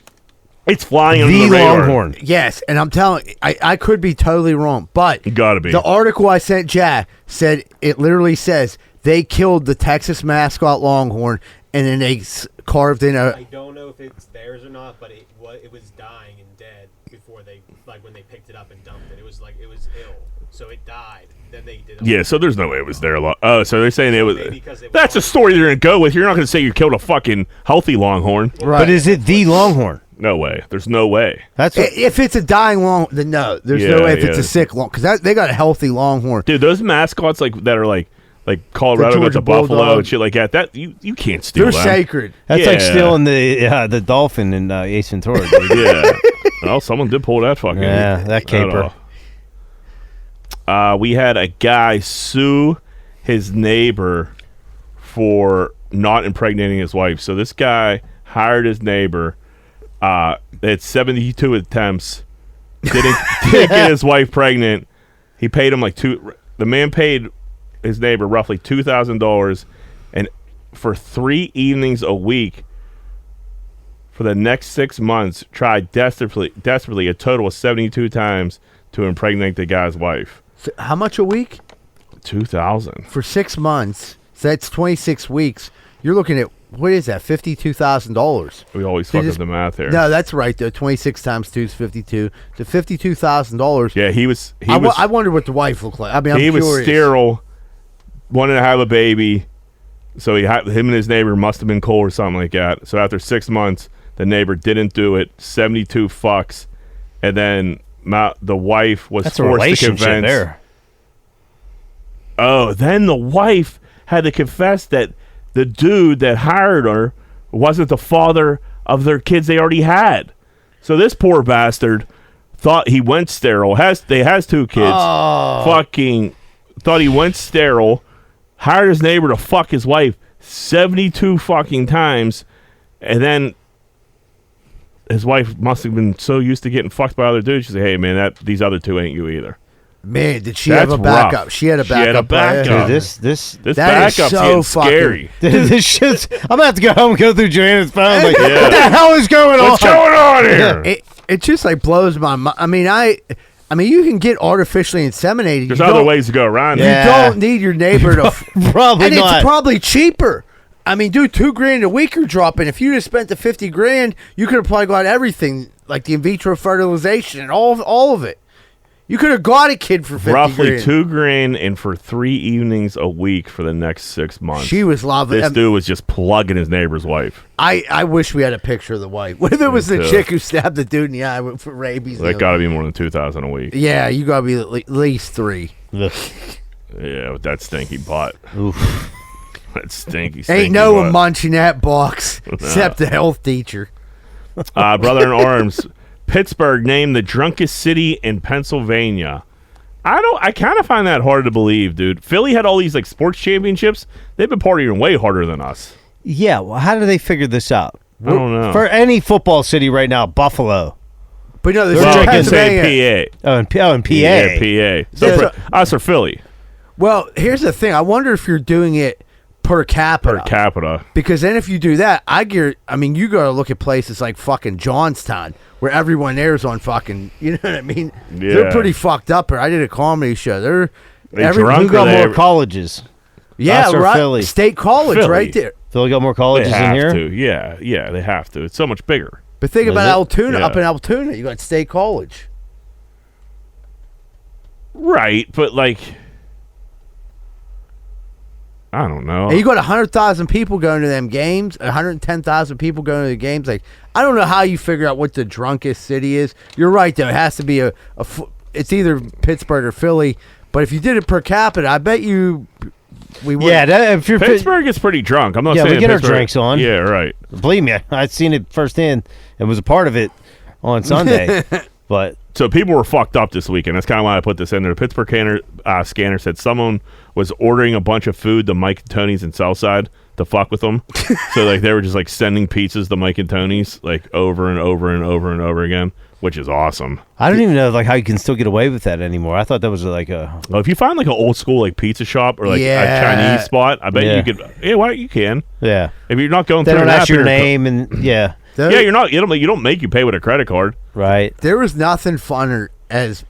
it's flying under the radar. longhorn. Yes, and I'm telling you, I could be totally wrong, but You gotta be. the article I sent Jack said it literally says they killed the Texas mascot longhorn and then they carved in a. I don't know if it's theirs or not, but it was dying and dead before they when they picked it up and dumped it. It was ill, so it died. Then they did. Yeah, so there's no way it was there. Oh, so they're saying it was. That's a story they're gonna go with. You're not gonna say you killed a fucking healthy longhorn, Right. But is it the longhorn? No way. There's no way. That's If it's a dying long, then no. There's no way if it's a sick long because they got a healthy longhorn. Dude, those mascots that are like Colorado got Georgia the buffalo Bulldog. and shit like that. That you can't steal. They're them. sacred. That's like Yeah. stealing the dolphin in Ace Ventura. Dude. Yeah. Well, someone did pull that fucking. Yeah, that caper. We had a guy sue his neighbor for not impregnating his wife. So this guy hired his neighbor. They had 72 attempts. Didn't get his wife pregnant. He paid him the man paid his neighbor roughly $2,000, and for 3 evenings a week for the next 6 months, tried desperately a total of 72 times to impregnate the guy's wife. So how much a week? 2,000 for 6 months. So that's 26 weeks. You're looking at what is that? $52,000. We always fuck up the math here. No, that's right though. 26 times 2 is 52. The $52,000. Yeah, he was. I wonder what the wife looked like. I mean, I'm he curious. was sterile, wanted to have a baby, so him and his neighbor must have been cool or something like that. So after 6 months, the neighbor didn't do it. 72 fucks, and then the wife was That's a forced to relationship convince. there. Oh, then the wife had to confess that the dude that hired her wasn't the father of their kids they already had. So this poor bastard thought he went sterile. Has 2 kids. Oh. Fucking thought he went sterile. Hired his neighbor to fuck his wife 72 fucking times, and then his wife must have been so used to getting fucked by other dudes. She said, "Hey man, these other 2 ain't you either." Man, did she have a backup? Rough. She had a backup. She had a backup. Dude, this that backup's is so getting fucking scary. this shit's. I'm gonna have to go home and go through Joanna's phone. Like, Yeah. what the hell is going on? What's going on here? It just like blows my mind. I mean, you can get artificially inseminated. There's You other don't- ways to go around it. You Yeah. don't need your neighbor to. Probably and not. it's probably cheaper. I mean, dude, $2,000 a week you're dropping. If you just spent the $50,000, you could have probably got everything, like the in vitro fertilization and all of it. You could have got a kid for $50,000. Roughly $2,000 and for 3 evenings a week for the next 6 months. She was loving. This dude was just plugging his neighbor's wife. I wish we had a picture of the wife. What if it was the too. chick who stabbed the dude in the eye for rabies? That got to be more than $2,000 a week. Yeah, you got to be at least 3. Ugh. Yeah, with that stinky butt. Oof. That stinky Ain't no butt. one munching that box except the health teacher. Brother in arms. Pittsburgh named the drunkest city in Pennsylvania. I kind of find that hard to believe, dude. Philly had all these like sports championships. They've been partying way harder than us. Yeah. Well, how do they figure this out? I don't know. For any football city right now, Buffalo. But no, there's Well, I can Pennsylvania. say PA. Oh, in PA. Yeah, PA. So Yeah. us or Philly Well, here's the thing. I wonder if you're doing it per capita. per capita. Because then if you do that, I mean, you got to look at places like fucking Johnstown, where everyone there's on fucking, you know what I mean? They're Yeah. pretty fucked up here. I did a comedy show. They every- drunk Who or got they- more colleges? Yeah, Us or right. Philly? State college Philly. right there. Philly got more They colleges in have here? to. Yeah, they have to. It's so much bigger. But think Is about it? Altoona. Yeah. Up in Altoona, you got State College. Right, but like, I don't know. And you got 100,000 people going to them games, 110,000 people going to the games. Like, I don't know how you figure out what the drunkest city is. You're right, though. It has to be it's either Pittsburgh or Philly. But if you did it per capita, I bet you we would. Yeah, if you're Pittsburgh is pretty drunk. I'm not Yeah, saying we get our Pittsburgh- drinks on. Yeah, right. believe me, I'd seen it firsthand and was a part of it on Sunday. But So people were fucked up this weekend. That's kind of why I put this in there. The Pittsburgh scanner said someone was ordering a bunch of food to Mike and Tony's in Southside to fuck with them. So like they were just like sending pizzas to Mike and Tony's like over and over and over and over again, which is awesome. I don't even know like how you can still get away with that anymore. I thought that was like a Well, if you find like an old school like pizza shop or like Yeah. a Chinese spot, I bet Yeah. you could. Yeah, why you can. yeah. If you're not going They through don't an ask app, your you're- name and yeah, Yeah, you're not. You don't make you pay with a credit card. right. There was nothing funner as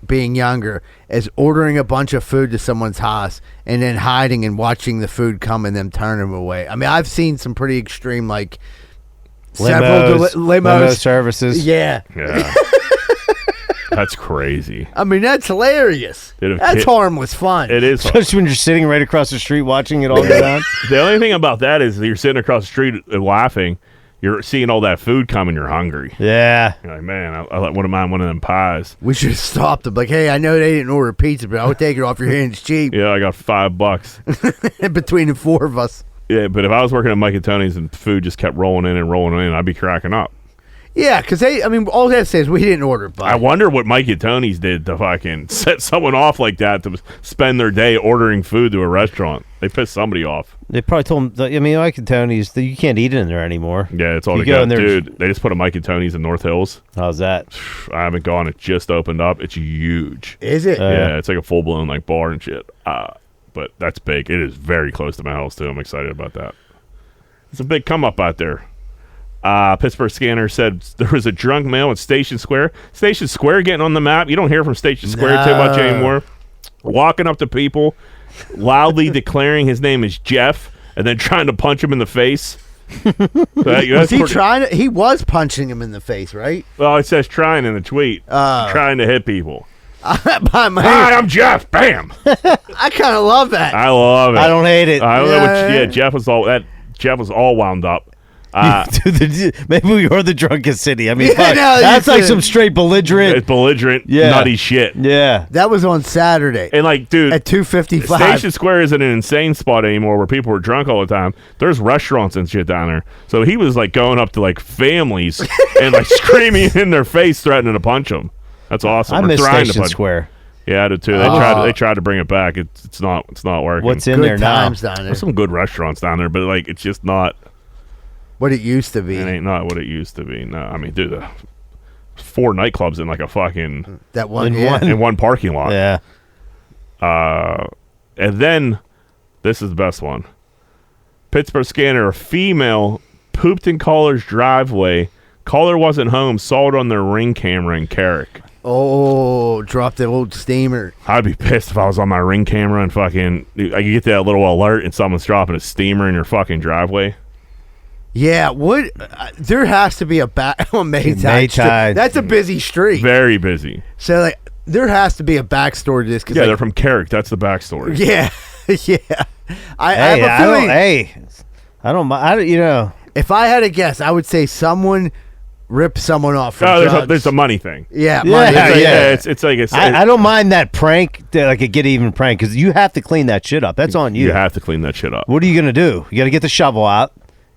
being younger as ordering a bunch of food to someone's house and then hiding and watching the food come and them turn them away. I mean, I've seen some pretty extreme like several Limo limos. services. Yeah. Yeah. That's crazy. I mean, that's hilarious. Dude, if That's kid- harmless fun. It is. Especially when you're sitting right across the street watching it all go down. The only thing about that is that you're sitting across the street laughing. You're seeing all that food come and you're hungry. Yeah. You're like, man, I wouldn't mind one of them pies. We should have stopped them. Like, hey, I know they didn't order pizza, but I'll take it off your hands cheap. Yeah, I got $5. Between the 4 of us. Yeah, but if I was working at Mike and Tony's and food just kept rolling in, I'd be cracking up. Yeah, because all that says we didn't order, but I wonder what Mike and Tony's did to fucking set someone off like that to spend their day ordering food to a restaurant. They pissed somebody off. They probably told him. I mean, Mike and Tony's. You can't eat in there anymore. Yeah, it's all You to go go. in there- Dude, they just put a Mike and Tony's in North Hills. How's that? I haven't gone. It just opened up. It's huge. is it? Yeah, it's like a full-blown like bar and shit. But that's big. It is very close to my house, too. I'm excited about that. It's a big come-up out there. Pittsburgh Scanner said there was a drunk male at Station Square. Station Square getting on the map. You don't hear from Station Square too much anymore. Walking up to people, loudly declaring his name is Jeff, and then trying to punch him in the face. Was he trying to? He was punching him in the face, right? Well, it says trying in the tweet. Trying to hit people. Hi, I'm Jeff. Bam. I kind of love that. I love it. I don't hate it. I don't know what. Yeah. Yeah, Jeff was all wound up. Maybe we are the drunkest city. I mean, Yeah, fuck, no, that's you like could- some straight belligerent. It's belligerent, Yeah. nutty shit. Yeah. That was on Saturday And like, dude, at 2:55. Station Square isn't an insane spot anymore where people are drunk all the time. There's restaurants and shit down there. So he was like going up to like families and like screaming in their face, threatening to punch them. That's awesome. I Or miss trying to Station punch 'em. Square. Yeah, I did too. They tried to bring it back. It's not working. What's in Good there now? times down there. There's some good restaurants down there, but like it's just not. What it used to be. It ain't not what it used to be. No, I mean, dude, 4 nightclubs in like a fucking in one parking lot. Yeah. And then this is the best one. Pittsburgh scanner, a female pooped in caller's driveway. Caller wasn't home. Saw it on their Ring camera in Carrick. Oh, drop the old steamer. I'd be pissed if I was on my Ring camera and fucking I get that little alert and someone's dropping a steamer in your fucking driveway. Yeah, what? There has to be a back on Maytide. That's a busy street. Very busy. So like, there has to be a backstory to this. Yeah, they're from Carrick. That's the backstory. Yeah, yeah. I have a feeling. I don't mind. You know, if I had to guess, I would say someone ripped someone off. For there's a money thing. Yeah, money. It's like I don't mind that prank, like a get even prank, because you have to clean that shit up. That's on you. You have to clean that shit up. What are you gonna do? You got to get the shovel out.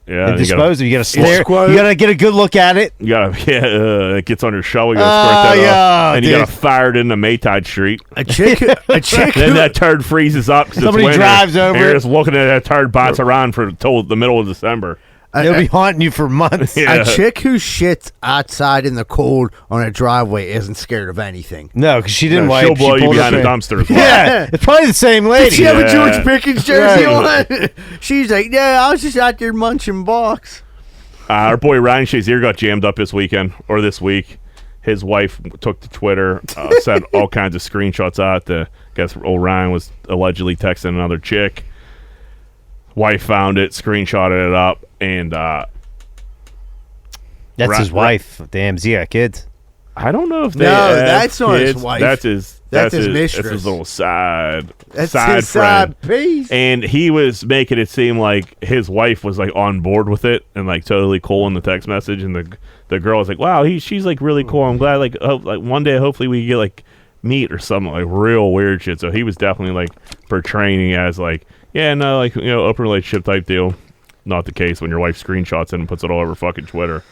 Yeah, and dispose of. You got to stare. You got to get a good look at it. You got to it gets on your shovel. You got to squirt that up, and you got to fire it into Maytide Street. A chick. Then that turd freezes up because somebody drives over. And you're just looking at that turd, bots around till the middle of December. They'll be haunting you for months. Yeah. A chick who shits outside in the cold on a driveway isn't scared of anything. No, because she didn't wipe. She'll blow you behind a dumpster as well. Yeah, it's probably the same lady. Did she have a George Pickens jersey on? She's like, yeah, I was just out there munching box. Our boy Ryan Shazier got jammed up this weekend or this week. His wife took to Twitter, sent all kinds of screenshots out. I guess old Ryan was allegedly texting another chick. Wife found it, screenshotted it up, and that's his wife. Damn, he got kids. I don't know if they. No, that's not his wife. That's his mistress. That's his little side. That's side his friend. side piece. And he was making it seem like his wife was like on board with it and like totally cool in the text message. And the girl was like, "Wow, she's like really cool. I'm glad. Like one day, hopefully, we get like meet or something like real weird shit." So he was definitely like portraying it as like, yeah, no, like open relationship type deal. Not the case when your wife screenshots it and puts it all over fucking Twitter.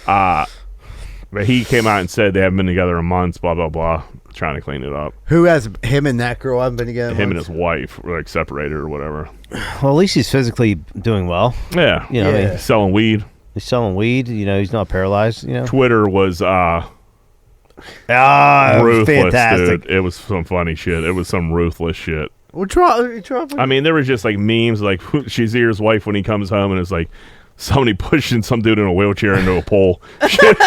But he came out and said they haven't been together in months, blah, blah, blah, trying to clean it up. Who has him and that girl haven't been together? Him and his wife were like separated or whatever. Well, at least he's physically doing well. Yeah. You know, I mean, he's selling weed. He's selling weed. He's not paralyzed. Twitter was ruthless, fantastic. dude. It was some funny shit. It was some ruthless shit. Well, I mean, there was just like memes like Shazir's wife when he comes home and it's like somebody pushing some dude in a wheelchair into a pole. Shit.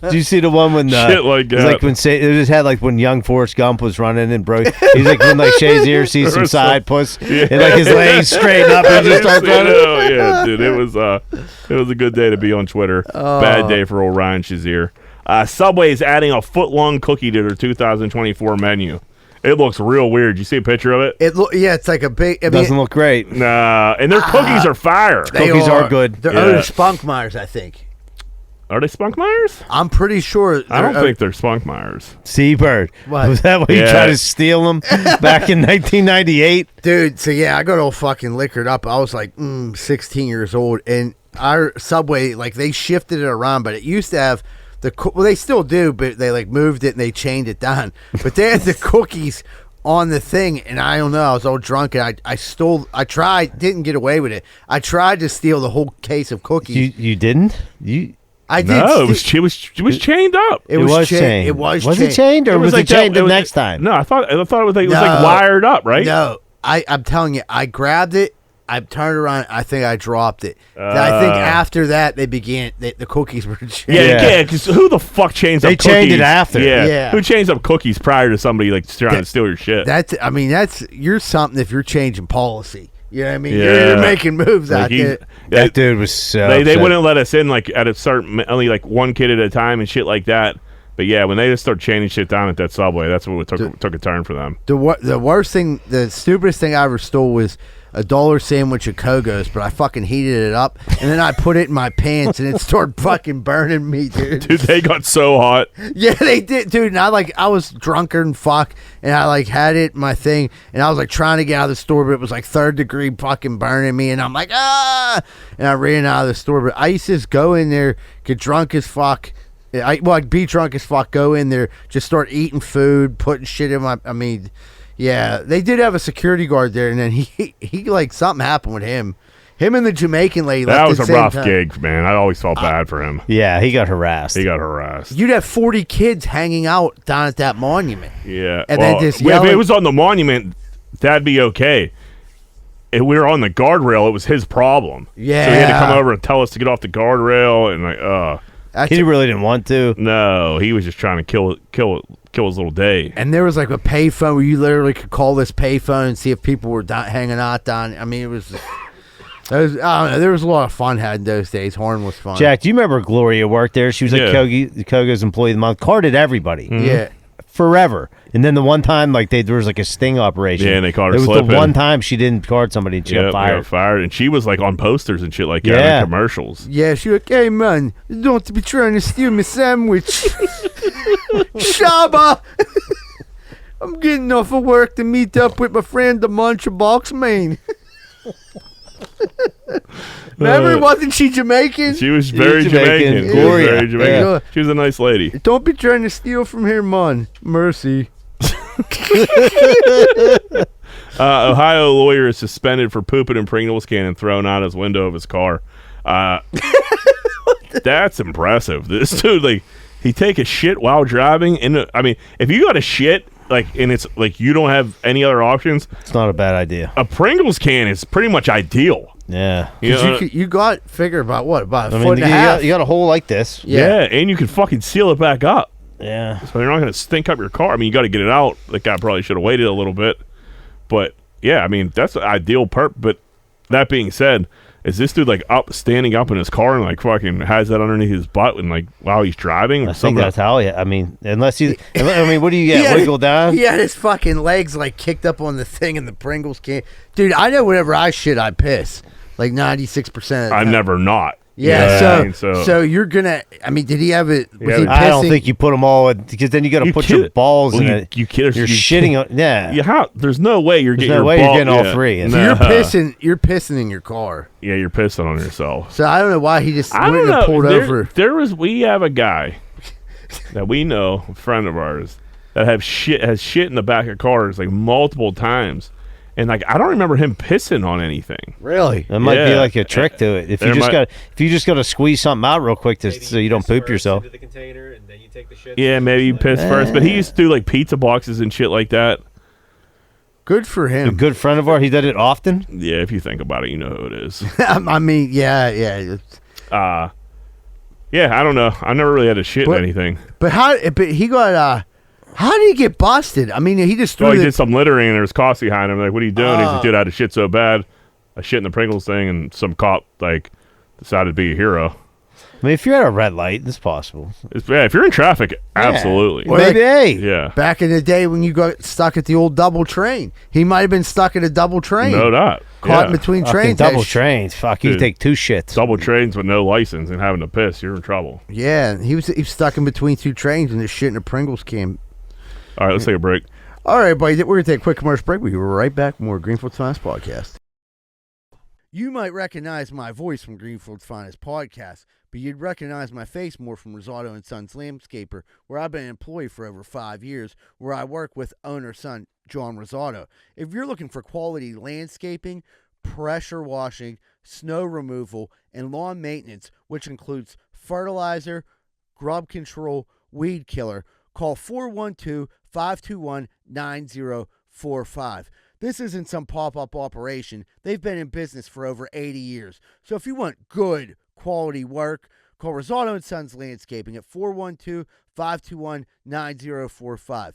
Did you see the one when shit like that? Like when it just had like when young Forrest Gump was running and broke. He's like when like Shazier sees some side puss and like his legs straighten up and just start running. Yeah, dude, it was a good day to be on Twitter. Bad day for old Ryan Shazier. Subway is adding a foot-long cookie to their 2024 menu. It looks real weird. You see a picture of it? It's like a big. It doesn't look great. Nah, and their cookies are fire. Cookies are good. They're Spunkmeyers, I think. Are they Spunkmeyers? I'm pretty sure. I don't think they're Spunkmeyers. Seabird. What? Was that why you tried to steal them back in 1998? Dude, so yeah, I got all fucking liquored up. I was like 16 years old, and our Subway, like, they shifted it around, but it used to have they still do, but they like moved it and they chained it down. But they had the cookies on the thing, and I don't know, I was all drunk, and I tried, didn't get away with it. I tried to steal the whole case of cookies. You didn't? I did. No, it was chained up. It was chained. It was it chained, or was it chained the next time? No, I thought it was like wired up, right? No, I'm telling you, I grabbed it. I turned around. I think I dropped it. I think after that they began. The cookies were changed. Yeah. Because who the fuck changed up cookies? They changed it after. Yeah. Who changed up cookies prior to somebody like trying to steal your shit? You're something if you're changing policy. You know what I mean? Yeah. You're making moves out there. That dude was so. They wouldn't let us in like at a certain only like one kid at a time and shit like that. But yeah, when they just start chaining shit down at that Subway, that's what took a turn for them. The worst thing, the stupidest thing I ever stole was a $1 sandwich at Kogo's, but I fucking heated it up, and then I put it in my pants, and it started fucking burning me, dude. Dude, they got so hot. Yeah, they did, dude. And I was drunker than fuck, and I like had it in my thing, and I was like trying to get out of the store, but it was like 3rd degree fucking burning me, and I'm like, and I ran out of the store. But I used to just go in there, get drunk as fuck. I'd be drunk as fuck, go in there, just start eating food, putting shit in my. Yeah, they did have a security guard there, and then he like something happened with him. Him and the Jamaican lady. That left was at a the same rough time. gig, man. I always felt bad for him. Yeah, he got harassed. You'd have 40 kids hanging out down at that monument. Yeah. And well, then just if yelling. it was on the monument, that'd be okay. If we were on the guardrail, it was his problem. Yeah. So he had to come over and tell us to get off the guardrail, and he really didn't want to. No, he was just trying to kill his little day. And there was like a payphone where you literally could call this payphone and see if people were hanging out down. I mean, it was. I don't know. There was a lot of fun had in those days. Horn was fun. Jack, do you remember Gloria worked there? She was like Kogo's employee of the month. Carded everybody. Mm-hmm. Yeah. Forever. And then the one time, like there was like a sting operation. Yeah, and they caught her It was slipping. the one time she didn't card somebody and she got fired. And she was like on posters and shit like that Yeah. in commercials. Yeah, she was like, hey, man, you don't be trying to steal my sandwich. Shaba! I'm getting off of work to meet up with my friend, the Muncher Box Man. Remember, wasn't she Jamaican? She was very Jamaican. Gloria. Very Jamaican. Yeah. She was a nice lady. Don't be trying to steal from here, man. Mercy. Ohio lawyer is suspended for pooping in Pringles can and thrown out his window of his car. That's impressive. This dude, like, he take a shit while driving. I mean, if you got a shit, like, and it's like you don't have any other options, it's not a bad idea. A Pringles can is pretty much ideal. Yeah. You got figure about what? About a I foot mean, and a half? you got a hole like this. Yeah, and you can fucking seal it back up. Yeah. So you're not going to stink up your car. I mean, you got to get it out. The guy probably should have waited a little bit. But, yeah, I mean, that's the ideal perp. But that being said, is this dude, like, standing up in his car and, like, fucking has that underneath his butt and, like, while he's driving? Or I think that's how, I mean, what do you He get? had- Wiggle down? He had his fucking legs, like, kicked up on the thing in the Pringles can. Dude, I know whenever I shit, I piss. Like, 96% of the I'm time. never not. Yeah, so so you're gonna. I mean, did he have it? Was he pissing? I don't think you put them all in, because then you got to put your balls in it. You kid, You're shitting on. Yeah. There's no way you're There's getting. no way you're getting all three. So you're pissing. You're pissing in your car. Yeah, you're pissing on yourself. So I don't know why he just I went don't and know. pulled over. We have a guy that we know, a friend of ours, that has shit in the back of cars like multiple times. And like I don't remember him pissing on anything. Really? That might be like a trick to it. If you just got to squeeze something out real quick so you don't poop yourself. Into the container and then you take the shit. Yeah, maybe you piss first, but he used to do like pizza boxes and shit like that. Good for him. A good friend of ours. He did it often. Yeah, if you think about it, you know who it is. I mean, yeah. Yeah, I don't know. I never really had to shit in anything. But he got. How did he get busted? I mean, he just threw. He did some littering, and there was cops behind him. Like, what are you doing? He's like, dude, I had to shit so bad. I shit in the Pringles thing, and some cop like decided to be a hero. I mean, if you're at a red light, it's possible. If you're in traffic, absolutely. Well, maybe. Yeah. Back in the day when you got stuck at the old double train, he might have been stuck at a double train. No doubt. Caught in between trains. Double trains. Fuck, you take two shits. Double trains with no license and having to piss, you're in trouble. Yeah, he was stuck in between two trains and the shit in a Pringles can. All right, let's take a break. All right, buddy, we're going to take a quick commercial break. We'll be right back with more Greenfield's Finest Podcast. You might recognize my voice from Greenfield's Finest Podcast, but you'd recognize my face more from Rosado & Sons Landscaper, where I've been an employee for over 5 years, where I work with owner-son John Rosado. If you're looking for quality landscaping, pressure washing, snow removal, and lawn maintenance, which includes fertilizer, grub control, weed killer, call 412-521-9045. This isn't some pop-up operation. They've been in business for over 80 years. So if you want good, quality work, call Rosado & Sons Landscaping at 412-521-9045.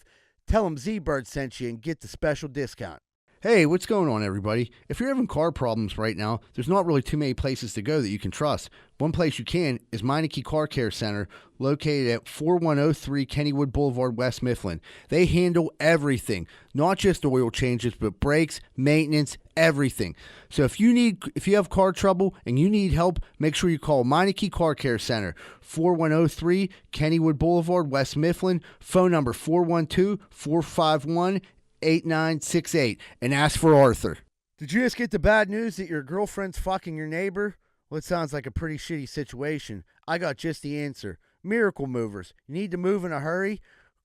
Tell them Z-Bird sent you and get the special discount. Hey, what's going on, everybody? If you're having car problems right now, there's not really too many places to go that you can trust. One place you can is Meineke Car Care Center, located at 4103 Kennywood Boulevard, West Mifflin. They handle everything, not just oil changes, but brakes, maintenance, everything. So if you have car trouble and you need help, make sure you call Meineke Car Care Center, 4103 Kennywood Boulevard, West Mifflin. Phone number 412-451-8968, and ask for Arthur. Did you just get the bad news that your girlfriend's fucking your neighbor? Well, it sounds like a pretty shitty situation. I got just the answer. Miracle Movers. You need to move in a hurry?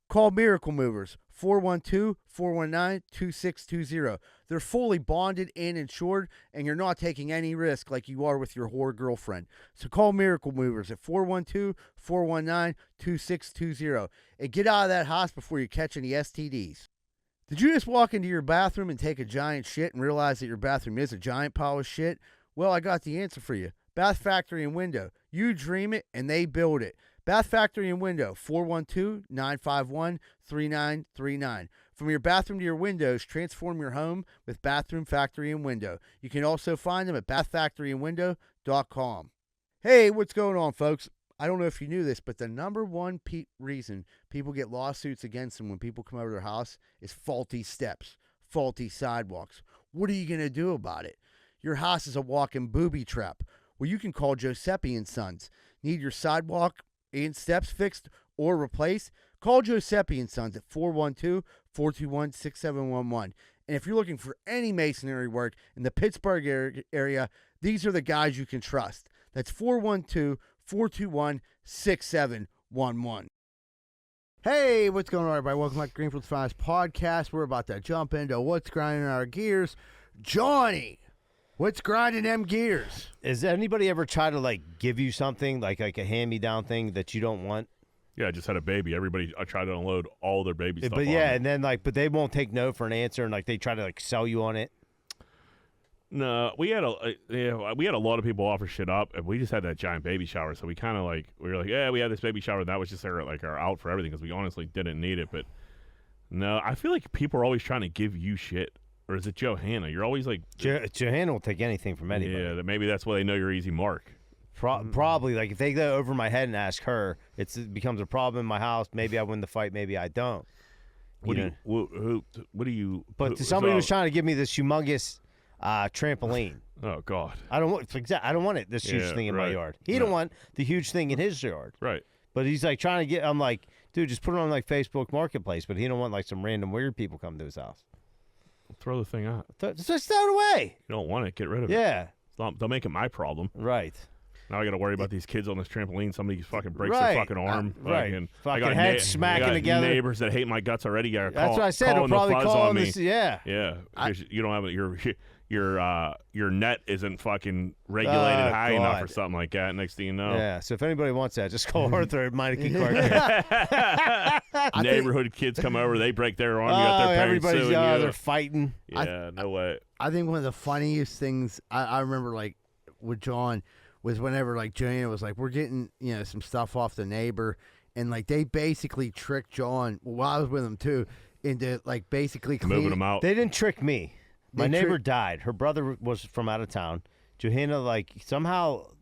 Call Miracle Movers, 412-419-2620. They're fully bonded and insured, and you're not taking any risk like you are with your whore girlfriend. So call Miracle Movers at 412-419-2620 and get out of that house before you catch any STDs. Did you just walk into your bathroom and take a giant shit and realize that your bathroom is a giant pile of shit? Well, I got the answer for you. Bath Factory and Window. You dream it, and they build it. Bath Factory and Window, 412-951-3939. From your bathroom to your windows, transform your home with Bathroom Factory and Window. You can also find them at bathfactoryandwindow.com. Hey, what's going on, folks? I don't know if you knew this, but the number one reason people get lawsuits against them when people come over their house is faulty steps, faulty sidewalks. What are you going to do about it? Your house is a walking booby trap. Well, you can call Giuseppe and Sons. Need your sidewalk and steps fixed or replaced? Call Giuseppe and Sons at 412-421-6711. And if you're looking for any masonry work in the Pittsburgh area, these are the guys you can trust. That's 412-421-6711. Hey, what's going on, everybody? Welcome back to Greenfield's Finest Podcast. We're about to jump into what's grinding our gears. Johnny, what's grinding them gears? Has anybody ever tried to like give you something like a hand-me-down thing that you don't want? Yeah, I just had a baby. Everybody, I tried to unload all their baby stuff. But on yeah, me. and then but they won't take no for an answer, and like they try to like sell you on it. No, we had a lot of people offer shit up, and we just had that giant baby shower. So we kind of we were like, yeah, we had this baby shower. That was just our out for everything because we honestly didn't need it. But no, I feel like people are always trying to give you shit. Or is it Johanna? You're always like Johanna will take anything from anybody. Yeah, maybe that's why they know you're easy mark. Probably, like if they go over my head and ask her, it becomes a problem in my house. Maybe I win the fight, maybe I don't. What do you? But somebody was trying to give me this humongous trampoline. Oh God! I don't want it. This huge thing in my yard. He don't want the huge thing in his yard. Right. But he's like trying to get. I'm like, dude, just put it on like Facebook Marketplace. But he don't want like some random weird people come to his house. Throw the thing out. Just throw it away. You don't want it. Get rid of it. Yeah. Don't make it my problem. Right. Now I got to worry about these kids on this trampoline. Somebody fucking breaks their fucking arm. Right. I got heads smacking together. Neighbors that hate my guts already. That's what I said. They'll probably call me. Yeah. Yeah. You don't have your net isn't fucking regulated high enough or something like that. Next thing you know. Yeah. So if anybody wants that, just call Arthur at Meineke Car. Neighborhood kids come over. They break their arm. You got their parents everybody's suing you. they're fighting. Yeah. No way. I think one of the funniest things I remember like with John was whenever like Joanna was like, we're getting some stuff off the neighbor, and like they basically tricked John while I was with him too into like basically moving him out. They didn't trick me. My neighbor died. Her brother was from out of town. Johanna like somehow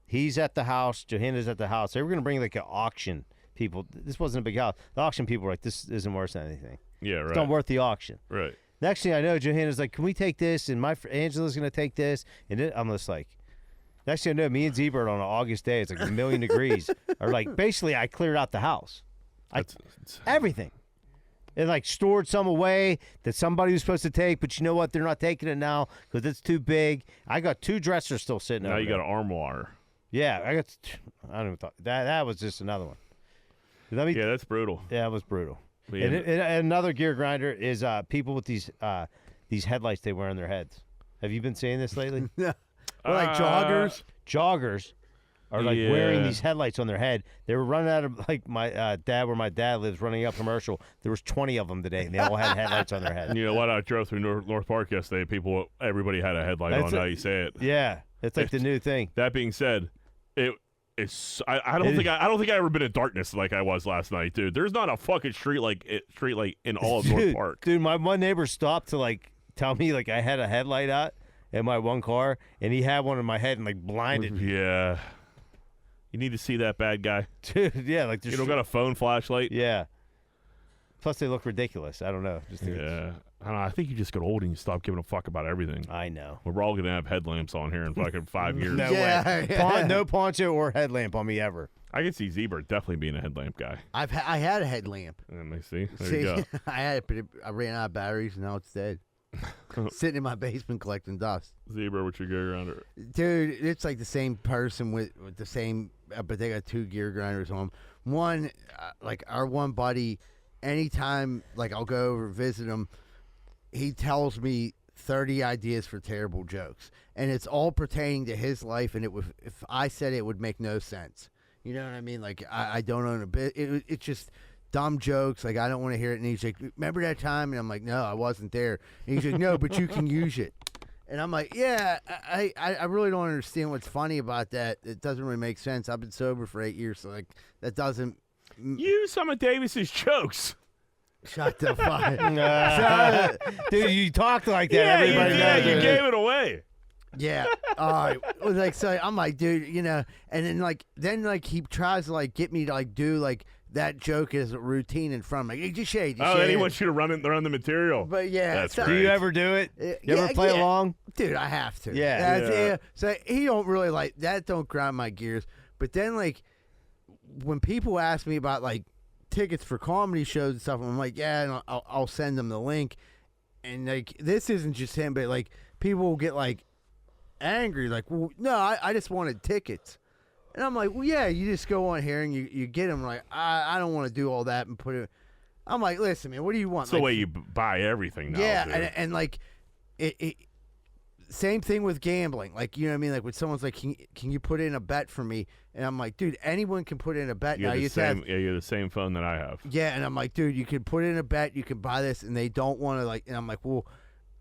he's at the house. Johanna's at the house. They were gonna bring like an auction. People, this wasn't a big house. The auction people were like, this isn't worth anything. Yeah, right. It's not worth the auction. Right. Next thing I know, Johanna's like, can we take this? And Angela's gonna take this, and I'm just like. Next thing I know, me and Z-Bird on an August day, it's like 1,000,000 degrees, are like, basically, I cleared out the house. Everything. And like stored some away that somebody was supposed to take, but you know what? They're not taking it now because it's too big. I got 2 dressers still sitting over Now you there. got an armoire. Yeah, I don't even thought. That was just another one. Yeah, that's brutal. Yeah, it was brutal. Yeah. And another gear grinder is people with these headlights they wear on their heads. Have you been seeing this lately? Yeah. Like joggers? Joggers are like wearing these headlights on their head. They were running out of like my dad, where my dad lives, running up commercial. There was 20 of them today, and they all had headlights on their head. You know what? I drove through North Park yesterday. Everybody had a headlight on. Now you say it. Yeah, it's like the new thing. That being said, it's I don't think I ever been in darkness like I was last night, dude. There's not a fucking street light in all of North Park. Dude, my one neighbor stopped to like tell me like I had a headlight out in my one car, and he had one in my head and like blinded me. Yeah. You need to see that bad guy. Dude, yeah. Like you don't got a phone flashlight? Yeah. Plus they look ridiculous. I don't know. I don't know. I think you just get old and you stop giving a fuck about everything. I know. We're all going to have headlamps on here in fucking 5 years. No way. No poncho or headlamp on me ever. I can see Z-Bird definitely being a headlamp guy. I had a headlamp. Let me see. There you go. I had it, but I ran out of batteries, and now it's dead. Sitting in my basement collecting dust. Z-Bird, what's your gear grinder? Dude, it's like the same person with the same, but they got 2 gear grinders on them. One, like our one buddy, anytime like I'll go over and visit him, he tells me 30 ideas for terrible jokes, and it's all pertaining to his life. And if I said it would make no sense. You know what I mean? Like I don't own a bit. It's just dumb jokes. Like I don't want to hear it. And he's like, "Remember that time?" And I'm like, "No, I wasn't there." And he's like, "No, but you can use it." And I'm like, "Yeah, I really don't understand what's funny about that. It doesn't really make sense. I've been sober for 8 years, so like that doesn't." Use some of Davis's jokes. Shut the fuck. Dude, you talked like that. Yeah, Everybody knows you it. gave it away. Yeah. All right. Well, like, so I'm like, dude, you know, and then he tries to like get me to like do like that joke as a routine in front of me. Hey, just shade. Then he wants you to run the material. But yeah. That's so, Do you ever do it? You ever play along? Dude, I have to. Yeah. Yeah. So he don't really like that. Don't grind my gears. But then like when people ask me about like tickets for comedy shows and stuff, I'm like, yeah, and I'll send them the link. And like this isn't just him, but like people will get like angry, like, well, no, I just wanted tickets. And I'm like, well, yeah, you just go on here and you get them. Like, I don't want to do all that and put it. I'm like, listen, man, what do you want? It's the way you buy everything now. Yeah, dude. and like, it same thing with gambling. Like, you know what I mean? Like when someone's like, can you put in a bet for me? And I'm like, dude, anyone can put in a bet now. You have the same phone that I have. Yeah, and I'm like, dude, you can put in a bet, you can buy this, and they don't want to like. And I'm like, well,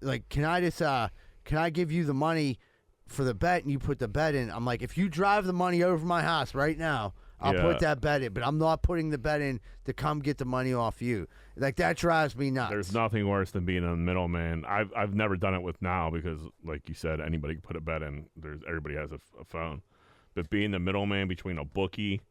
like, can I give you the money for the bet and you put the bet in? I'm like, if you drive the money over my house right now, I'll put that bet in, but I'm not putting the bet in to come get the money off you. Like that drives me nuts. There's nothing worse than being a middleman. I've never done it with now because, like you said, anybody can put a bet in. Everybody has a phone, but being the middleman between a bookie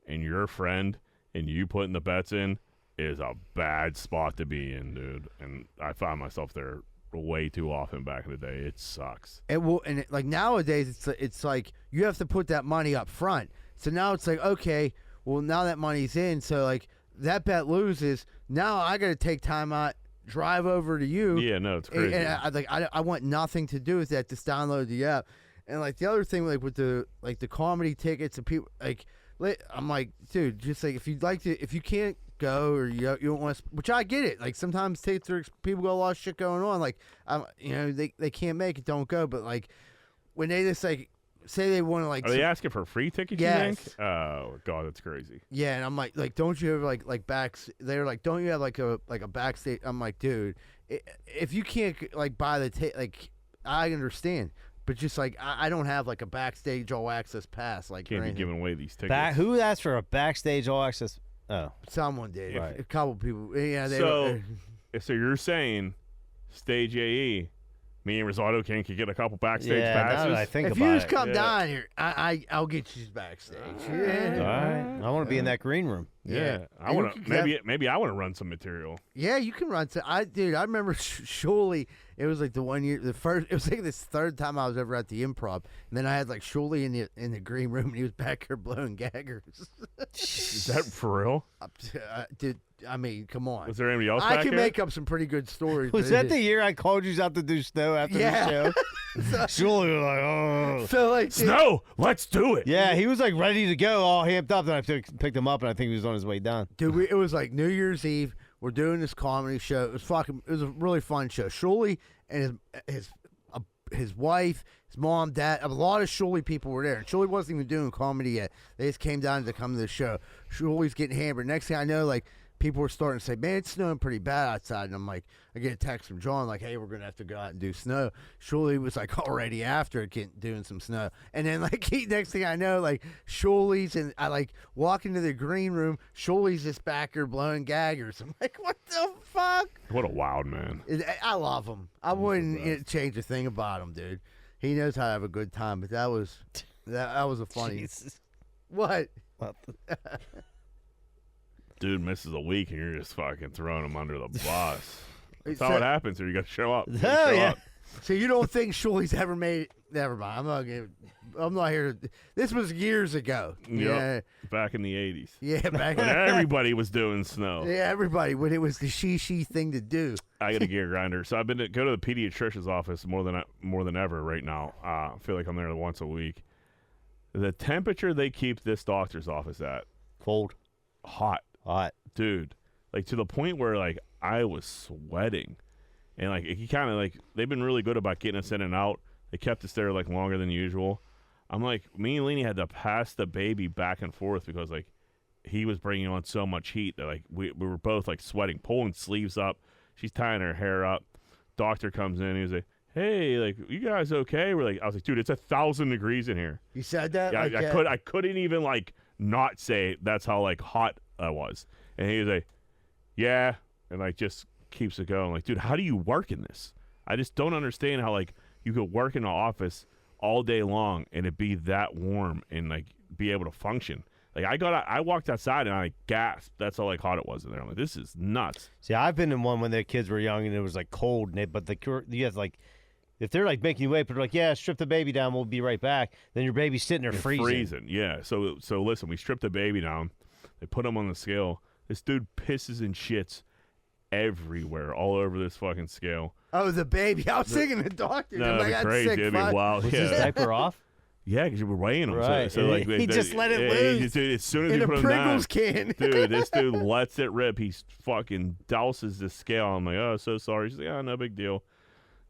and your friend and you putting the bets in is a bad spot to be in, dude. And I found myself there way too often back in the day. It sucks. Like nowadays, it's like you have to put that money up front. So now it's like, okay, well now that money's in, so like that bet loses. Now I got to take time out, drive over to you. Yeah, no, it's crazy. And I want nothing to do with that. Just download the app. And like the other thing, like with the comedy tickets and people, like I'm like, dude, just like if you can't go or you don't want to, which I get it. Like sometimes tickets are, people got a lot of shit going on. Like they can't make it, don't go. But like when they just like say they want to like, are they asking for free tickets? Yes. You think? Oh God, that's crazy. Yeah, and I'm like don't you have like backs? They're like, don't you have like a backstage? I'm like, dude, if you can't like buy the like, I understand. But just like I don't have like a backstage all access pass. Like can't be giving away these tickets. Who asked for a backstage all access? Oh, someone did. Right. A couple people. Yeah. So you're saying stage AE, me and Rosado can get a couple backstage passes? Now that I think if about you just it. come down here, I'll get you backstage. Yeah. All right. I want to be in that green room. Yeah. I want to maybe I want to run some material. Yeah, you can run. I remember Sciulli. It was like the 1 year, it was like this third time I was ever at the Improv, and then I had like Sciulli in the green room, and he was back here blowing gaggers. Is that for real? Dude, I mean, come on. Was there anybody else? I back can here? make up some pretty good stories. Was that the year I called you out to do snow after the show? Sciulli was like, oh. So like, snow, let's do it. Yeah, he was like ready to go, all amped up. Then I picked him up, and I think he was on his way down. Dude, it was like New Year's Eve. We're doing this comedy show. It was a really fun show. Sciulli and his wife, his mom, dad, a lot of Sciulli people were there. And Sciulli wasn't even doing comedy yet. They just came down to come to the show. Sciulli's getting hammered. Next thing I know, like, people were starting to say, man, it's snowing pretty bad outside. And I'm like, I get a text from John, like, hey, we're going to have to go out and do snow. Sciulli was like already after it, doing some snow. And then like next thing I know, like Sciulli's, and I like walk into the green room, Sciulli's just back here blowing gaggers. I'm like, what the fuck? What a wild man. I love him. I wouldn't change a thing about him, dude. He knows how to have a good time, but that was a funny. Jesus. What? Dude misses a week and you're just fucking throwing him under the bus. That's how it happens here. You got to show up. Oh, yeah. So you don't think Sciulli's ever made it? Never mind. I'm not here. This was years ago. Yep. Yeah. Back in the 80s. Yeah, back when everybody was doing snow. Yeah, everybody. When it was the she thing to do. I got a gear grinder. So I've been to go to the pediatrician's office more than ever right now. I feel like I'm there once a week. The temperature they keep this doctor's office at. Cold. Hot. Hot. Dude, like to the point where like I was sweating, and like he kind of like they've been really good about getting us in and out. They kept us there like longer than usual. I'm like, me and Leanie had to pass the baby back and forth because like he was bringing on so much heat that like we were both like sweating, pulling sleeves up. She's tying her hair up. Doctor comes in. He's like, "Hey, like, you guys okay?" We're like, I was like, "Dude, it's 1,000 degrees in here." You said that? Yeah, Like, I couldn't even like not say that's how like hot I was. And he was like, "Yeah," and like just keeps it going. Like, dude, how do you work in this? I just don't understand how like you could work in an office all day long and it be that warm and like be able to function. Like I walked outside and I gasped. That's how like hot it was in there. I'm like, this is nuts. See, I've been in one when the kids were young and it was like cold, but you have like, if they're like making you wait, but they're like, yeah, strip the baby down, we'll be right back. Then your baby's sitting there freezing. Yeah. So listen, we stripped the baby down. They put him on the scale. This dude pisses and shits everywhere, all over this fucking scale. Oh, the baby. I was thinking the doctor. No, like, it'd be crazy. It'd be wild. Was yeah. his diaper off? Yeah, because you were weighing him. Right. So like he just let it loose. Dude, as soon as in you a put him Pringles down, can. dude, this dude lets it rip. He fucking douses the scale. I'm like, oh, so sorry. She's like, oh, no big deal.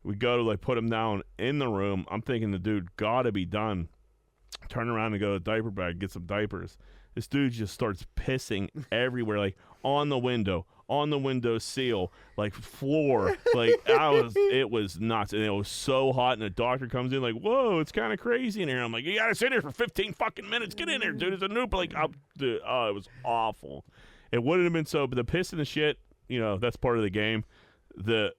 We go to like put him down in the room. I'm thinking the dude gotta be done. Turn around and go to the diaper bag, get some diapers. This dude just starts pissing everywhere, like on the window seal, like floor. Like it was nuts. And it was so hot, and the doctor comes in like, whoa, it's kind of crazy in here. I'm like, you gotta sit here for 15 fucking minutes. Get in there, dude. It's a noob. Like, dude, it was awful. It wouldn't have been so, but the piss and the shit, that's part of the game. The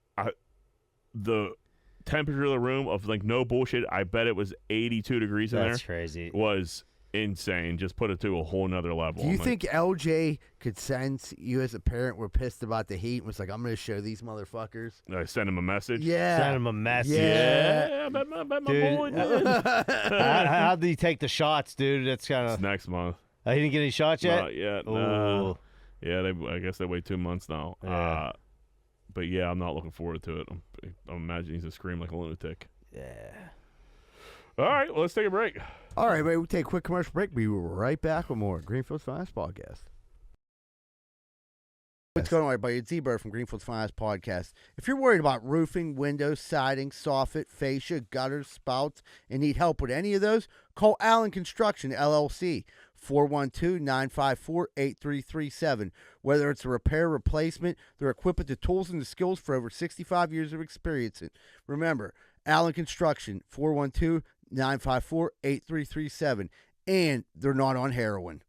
temperature of the room of like no bullshit, I bet it was 82 degrees in there. That's crazy. Was insane. Just put it to a whole nother level. Do you think LJ could sense you as a parent were pissed about the heat and was like, I'm going to show these motherfuckers? I send him a message? Yeah. Send him a message. Yeah, I bet my boy did. How did he take the shots, dude? That's kind of... Next month. He didn't get any shots yet? Not yet. Ooh. Yeah, I guess they wait 2 months now. Yeah. But yeah, I'm not looking forward to it. I'm imagining he's going to scream like a lunatic. Yeah. All right, well, let's take a break. All right, we'll take a quick commercial break. We'll be right back with more Greenfield's Finest Podcast. What's going on, everybody? It's Z-Bird from Greenfield's Finest Podcast. If you're worried about roofing, windows, siding, soffit, fascia, gutters, spouts, and need help with any of those, call Allen Construction, LLC, 412-954-8337. Whether it's a repair, replacement, they're equipped with the tools and the skills for over 65 years of experience. Remember, Allen Construction, 412-954-8337. And they're not on heroin.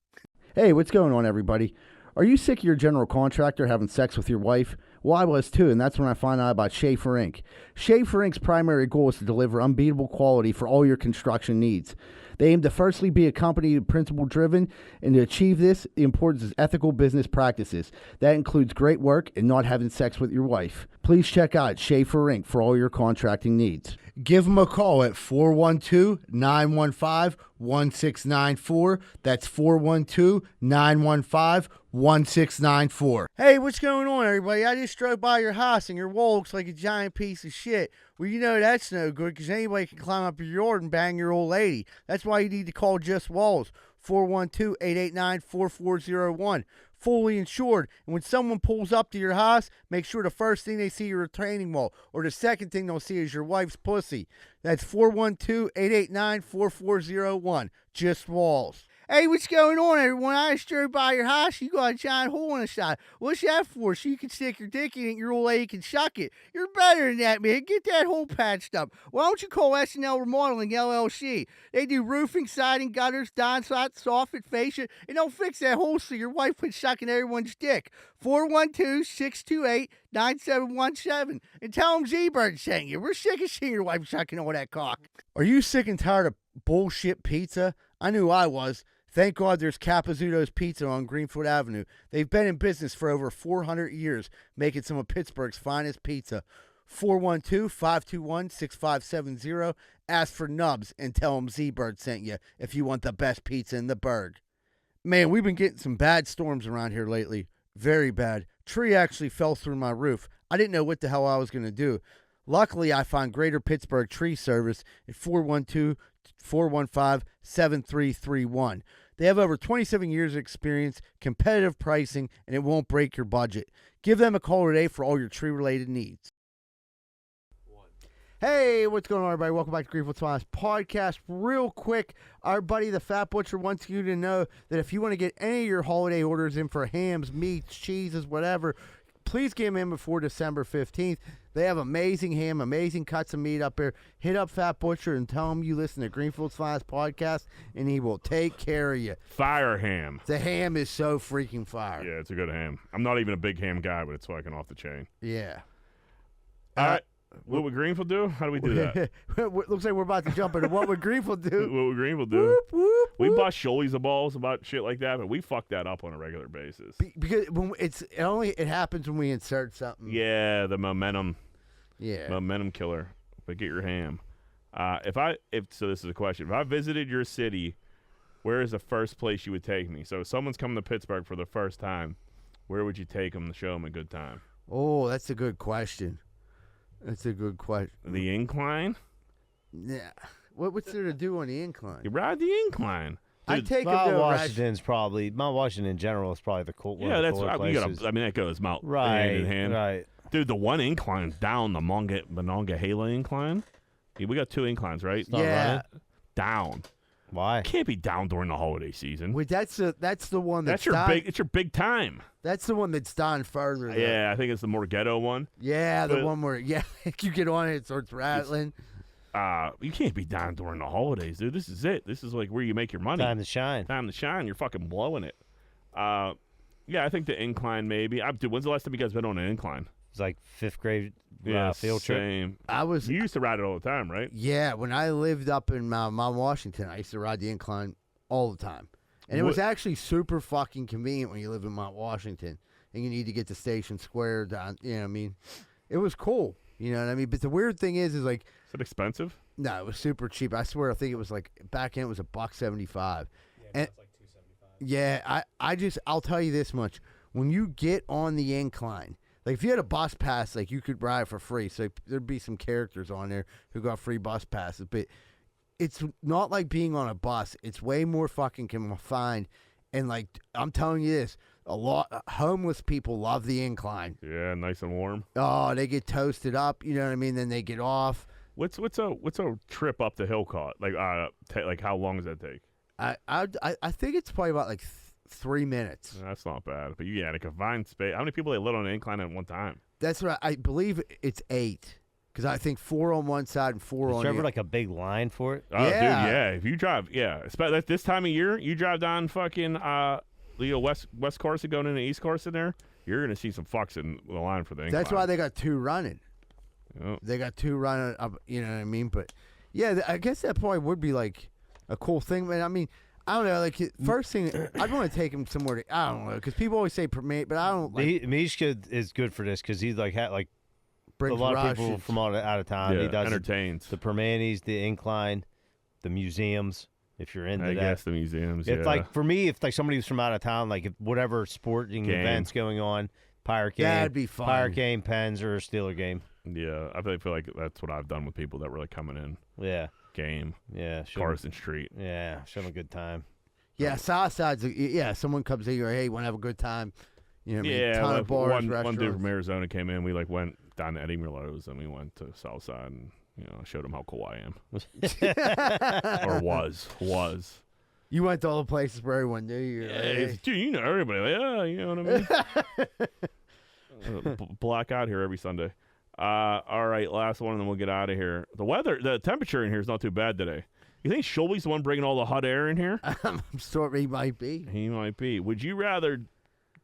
Hey, what's going on, everybody? Are you sick of your general contractor having sex with your wife? Well, I was too, and that's when I found out about Schaefer Inc. Schaefer Inc.'s primary goal is to deliver unbeatable quality for all your construction needs. They aim to firstly be a company principle-driven, and to achieve this, the importance is ethical business practices. That includes great work and not having sex with your wife. Please check out Schaefer Inc. for all your contracting needs. Give them a call at 412-915-1694. That's 412-915-1694. Hey, what's going on, everybody? I just drove by your house, and your wall looks like a giant piece of shit. Well, you know that's no good, because anybody can climb up your yard and bang your old lady. That's why you need to call Just Walls, 412-889-4401. Fully insured. And when someone pulls up to your house, make sure the first thing they see is your retaining wall, or the second thing they'll see is your wife's pussy. That's 412-889-4401. Just Walls. Hey, what's going on, everyone? I just drove by your house. You got a giant hole in the side. What's that for? So you can stick your dick in it and your old lady can suck it. You're better than that, man. Get that hole patched up. Why don't you call SNL Remodeling, LLC? They do roofing, siding, gutters, downspouts, soffit, fascia, and they'll fix that hole so your wife quits sucking everyone's dick. 412-628-9717. And tell them Z-Bird sent you. We're sick of seeing your wife sucking all that cock. Are you sick and tired of bullshit pizza? I knew I was. Thank God there's Capizzuto's Pizza on Greenfield Avenue. They've been in business for over 400 years, making some of Pittsburgh's finest pizza. 412-521-6570. Ask for Nubs and tell them Z-Bird sent you if you want the best pizza in the burg. Man, we've been getting some bad storms around here lately. Very bad. Tree actually fell through my roof. I didn't know what the hell I was going to do. Luckily, I found Greater Pittsburgh Tree Service at 412-415-7331. They have over 27 years of experience, competitive pricing, and it won't break your budget. Give them a call today for all your tree-related needs. Hey, what's going on, everybody? Welcome back to Greenfield Swans Podcast. Real quick, our buddy the Fat Butcher wants you to know that if you want to get any of your holiday orders in for hams, meats, cheeses, whatever, please get them in before December 15th. They have amazing ham, amazing cuts of meat up there. Hit up Fat Butcher and tell him you listen to Greenfield Swans Podcast, and he will take care of you. Fire ham. The ham is so freaking fire. Yeah, it's a good ham. I'm not even a big ham guy, but it's fucking off the chain. Yeah. All right. What would Greenfield do? How do we do that? Looks like we're about to jump into what would Greenfield do. What would Greenfield do? Whoop, whoop, we whoop. bust Sciulli's the balls about shit like that, but we fuck that up on a regular basis. Because when it happens when we insert something. Yeah, the momentum. Yeah. Momentum killer. But get your ham. So this is a question. If I visited your city, where is the first place you would take me? So if someone's coming to Pittsburgh for the first time, where would you take them to show them a good time? Oh, that's a good question. That's a good question. The incline? Yeah. What's there to do on the incline? You ride the incline. I Dude, take Mount them to Washington's probably Mount Washington in general is probably the cool one. Yeah, of the that's cooler what you places. gotta. I mean, that goes hand right, in hand. right. Dude, the one incline down the Monongahela incline. Yeah, we got two inclines, right? Yeah. Down. Why? Can't be down during the holiday season. Wait, that's the one That's your down, big. It's your big time. That's the one that's down further. Though. Yeah, I think it's the more ghetto one. Yeah, the But- one where you get on it starts rattling. You can't be down during the holidays, dude. This is it. This is like where you make your money. Time to shine. Time to shine. You're fucking blowing it. Yeah, I think the incline maybe. Dude, when's the last time you guys been on an incline? It's like fifth grade Yeah, field trip. same. You used to ride it all the time, right? Yeah, when I lived up in Mount Washington, I used to ride the incline all the time. And it was actually super fucking convenient when you live in Mount Washington and you need to get to Station Square down. You know what I mean? It was cool. You know what I mean? But the weird thing is like. Is it expensive? No, it was super cheap. I swear, I think it was like back then it was $1.75. Yeah, and it's like $2.75. I'll tell you this much: when you get on the incline, like if you had a bus pass, like you could ride for free. So there'd be some characters on there who got free bus passes, but it's not like being on a bus. It's way more fucking confined, and like I'm telling you this. A lot homeless people love the incline. Yeah, nice and warm. Oh, they get toasted up. You know what I mean? Then they get off. What's a trip up the hill cost? Like like how long does that take? I think it's probably about like 3 minutes. That's not bad. But yeah, like a confined space. How many people they lit on an incline at one time? That's what I believe. It's 8 because I think 4 on one side and 4 Is on there the ever like a big line for it? Oh, Yeah. dude, yeah. If you drive, especially this time of year, you drive down fucking West Carson going into East Carson there, you're gonna see some fucks in the line for the incline. That's why they got 2 running. Oh. They got 2 running up. You know what I mean? But yeah, I guess that probably would be like a cool thing. But I mean, I don't know. Like first thing, I'd want to take him somewhere. I don't know because people always say permit, but I don't. Like, Mishka is good for this because he's like a brings lot of rushes. people from out of town. Yeah, He does entertains. the Permanis, the incline, the museums. If you're into I that, guess the museums. If yeah. like for me, if like somebody was from out of town, like if whatever sporting Game. events going on, pirate game, That'd be fun. pirate game, Pens or a Steeler game. Yeah, I feel like that's what I've done with people that were like coming in. Yeah, Game. yeah, show 'em- Carson Street. Yeah, show 'em a good time. Yeah, Southside's. Yeah, someone comes in, hey, want to have a good time? You know what I mean? Yeah, Ton like of bars, one restaurants. dude from Arizona came in. We like went down to Eddie Merlot's and we went to Southside and I showed him how cool I am. Or was. You went to all the places where everyone knew you. Yeah, right? it's- dude, you know everybody. Like, yeah, you know what I mean. Black out here every Sunday. All right, last one, and then we'll get out of here. The temperature in here is not too bad today. You think Sciulli's the one bringing all the hot air in here? I'm sure he might be. He might be. Would you rather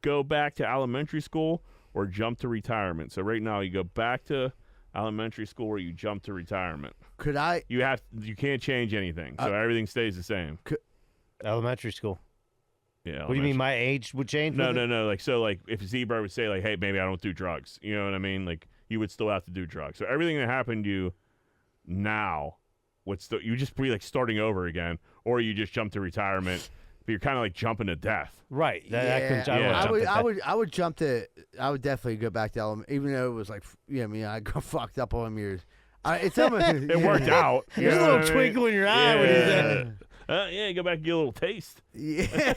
go back to elementary school or jump to retirement? So right now, you go back to elementary school or you jump to retirement. Could I? You can't change anything, so everything stays the same. Elementary school. Yeah. What do you mean? My age would change? No, with it? no. Like if Zebra would say like, "Hey, maybe I don't do drugs," you know what I mean? Like you would still have to do drugs. So everything that happened to you now would still you just be like starting over again, or you just jump to retirement. But you're kind of like jumping to death. Right. I would jump to. I would definitely go back to element, even though it was like, I got fucked up all them years. It's almost, It worked out. There's a little twinkle in your eye when you said it. Yeah, go back and get a little taste. Yeah.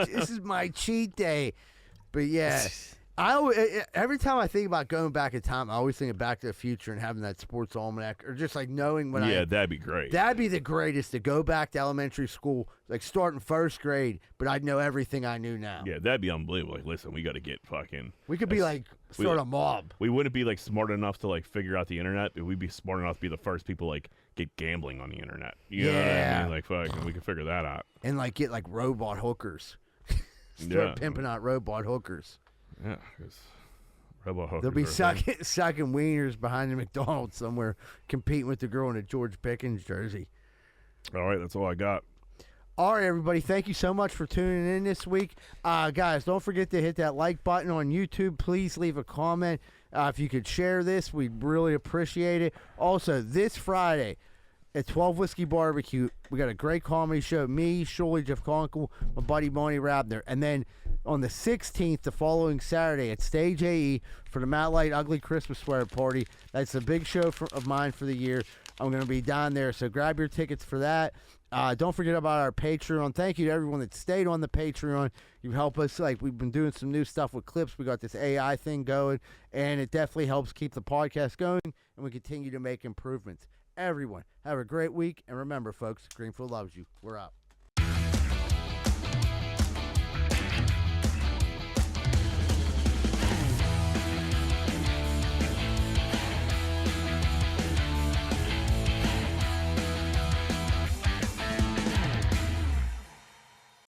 This is my cheat day. But yeah, every time I think about going back in time, I always think of Back to the Future and having that sports almanac, or just like knowing what that'd be great. That'd be the greatest, to go back to elementary school, like starting first grade, but I'd know everything I knew now. Yeah, that'd be unbelievable. Like, listen, we got to get fucking. We could be like start a mob. We wouldn't be like smart enough to like figure out the internet, but we'd be smart enough to be the first people like get gambling on the internet. You know what I mean? Like, fucking, we could figure that out. And like get like robot hookers. Start pimping out robot hookers. Yeah, because robot hookers. They'll be sucking wieners behind the McDonald's somewhere, competing with the girl in a George Pickens jersey. All right, that's all I got. All right, everybody, thank you so much for tuning in this week. Guys, don't forget to hit that like button on YouTube. Please leave a comment. If you could share this, we'd really appreciate it. Also, this Friday at 12 Whiskey Barbecue, we got a great comedy show. Me, Sciulli, Jeff Conkle, my buddy Monty Rabner. And then on the 16th, the following Saturday, at Stage AE for the Matt Light Ugly Christmas Sweater Party. That's a big show of mine for the year. I'm going to be down there, so grab your tickets for that. Don't forget about our Patreon. Thank you to everyone that stayed on the Patreon. You help us. Like, we've been doing some new stuff with clips. We got this AI thing going, and it definitely helps keep the podcast going, and we continue to make improvements. Everyone, have a great week, and remember, folks, Greenfield loves you. We're out.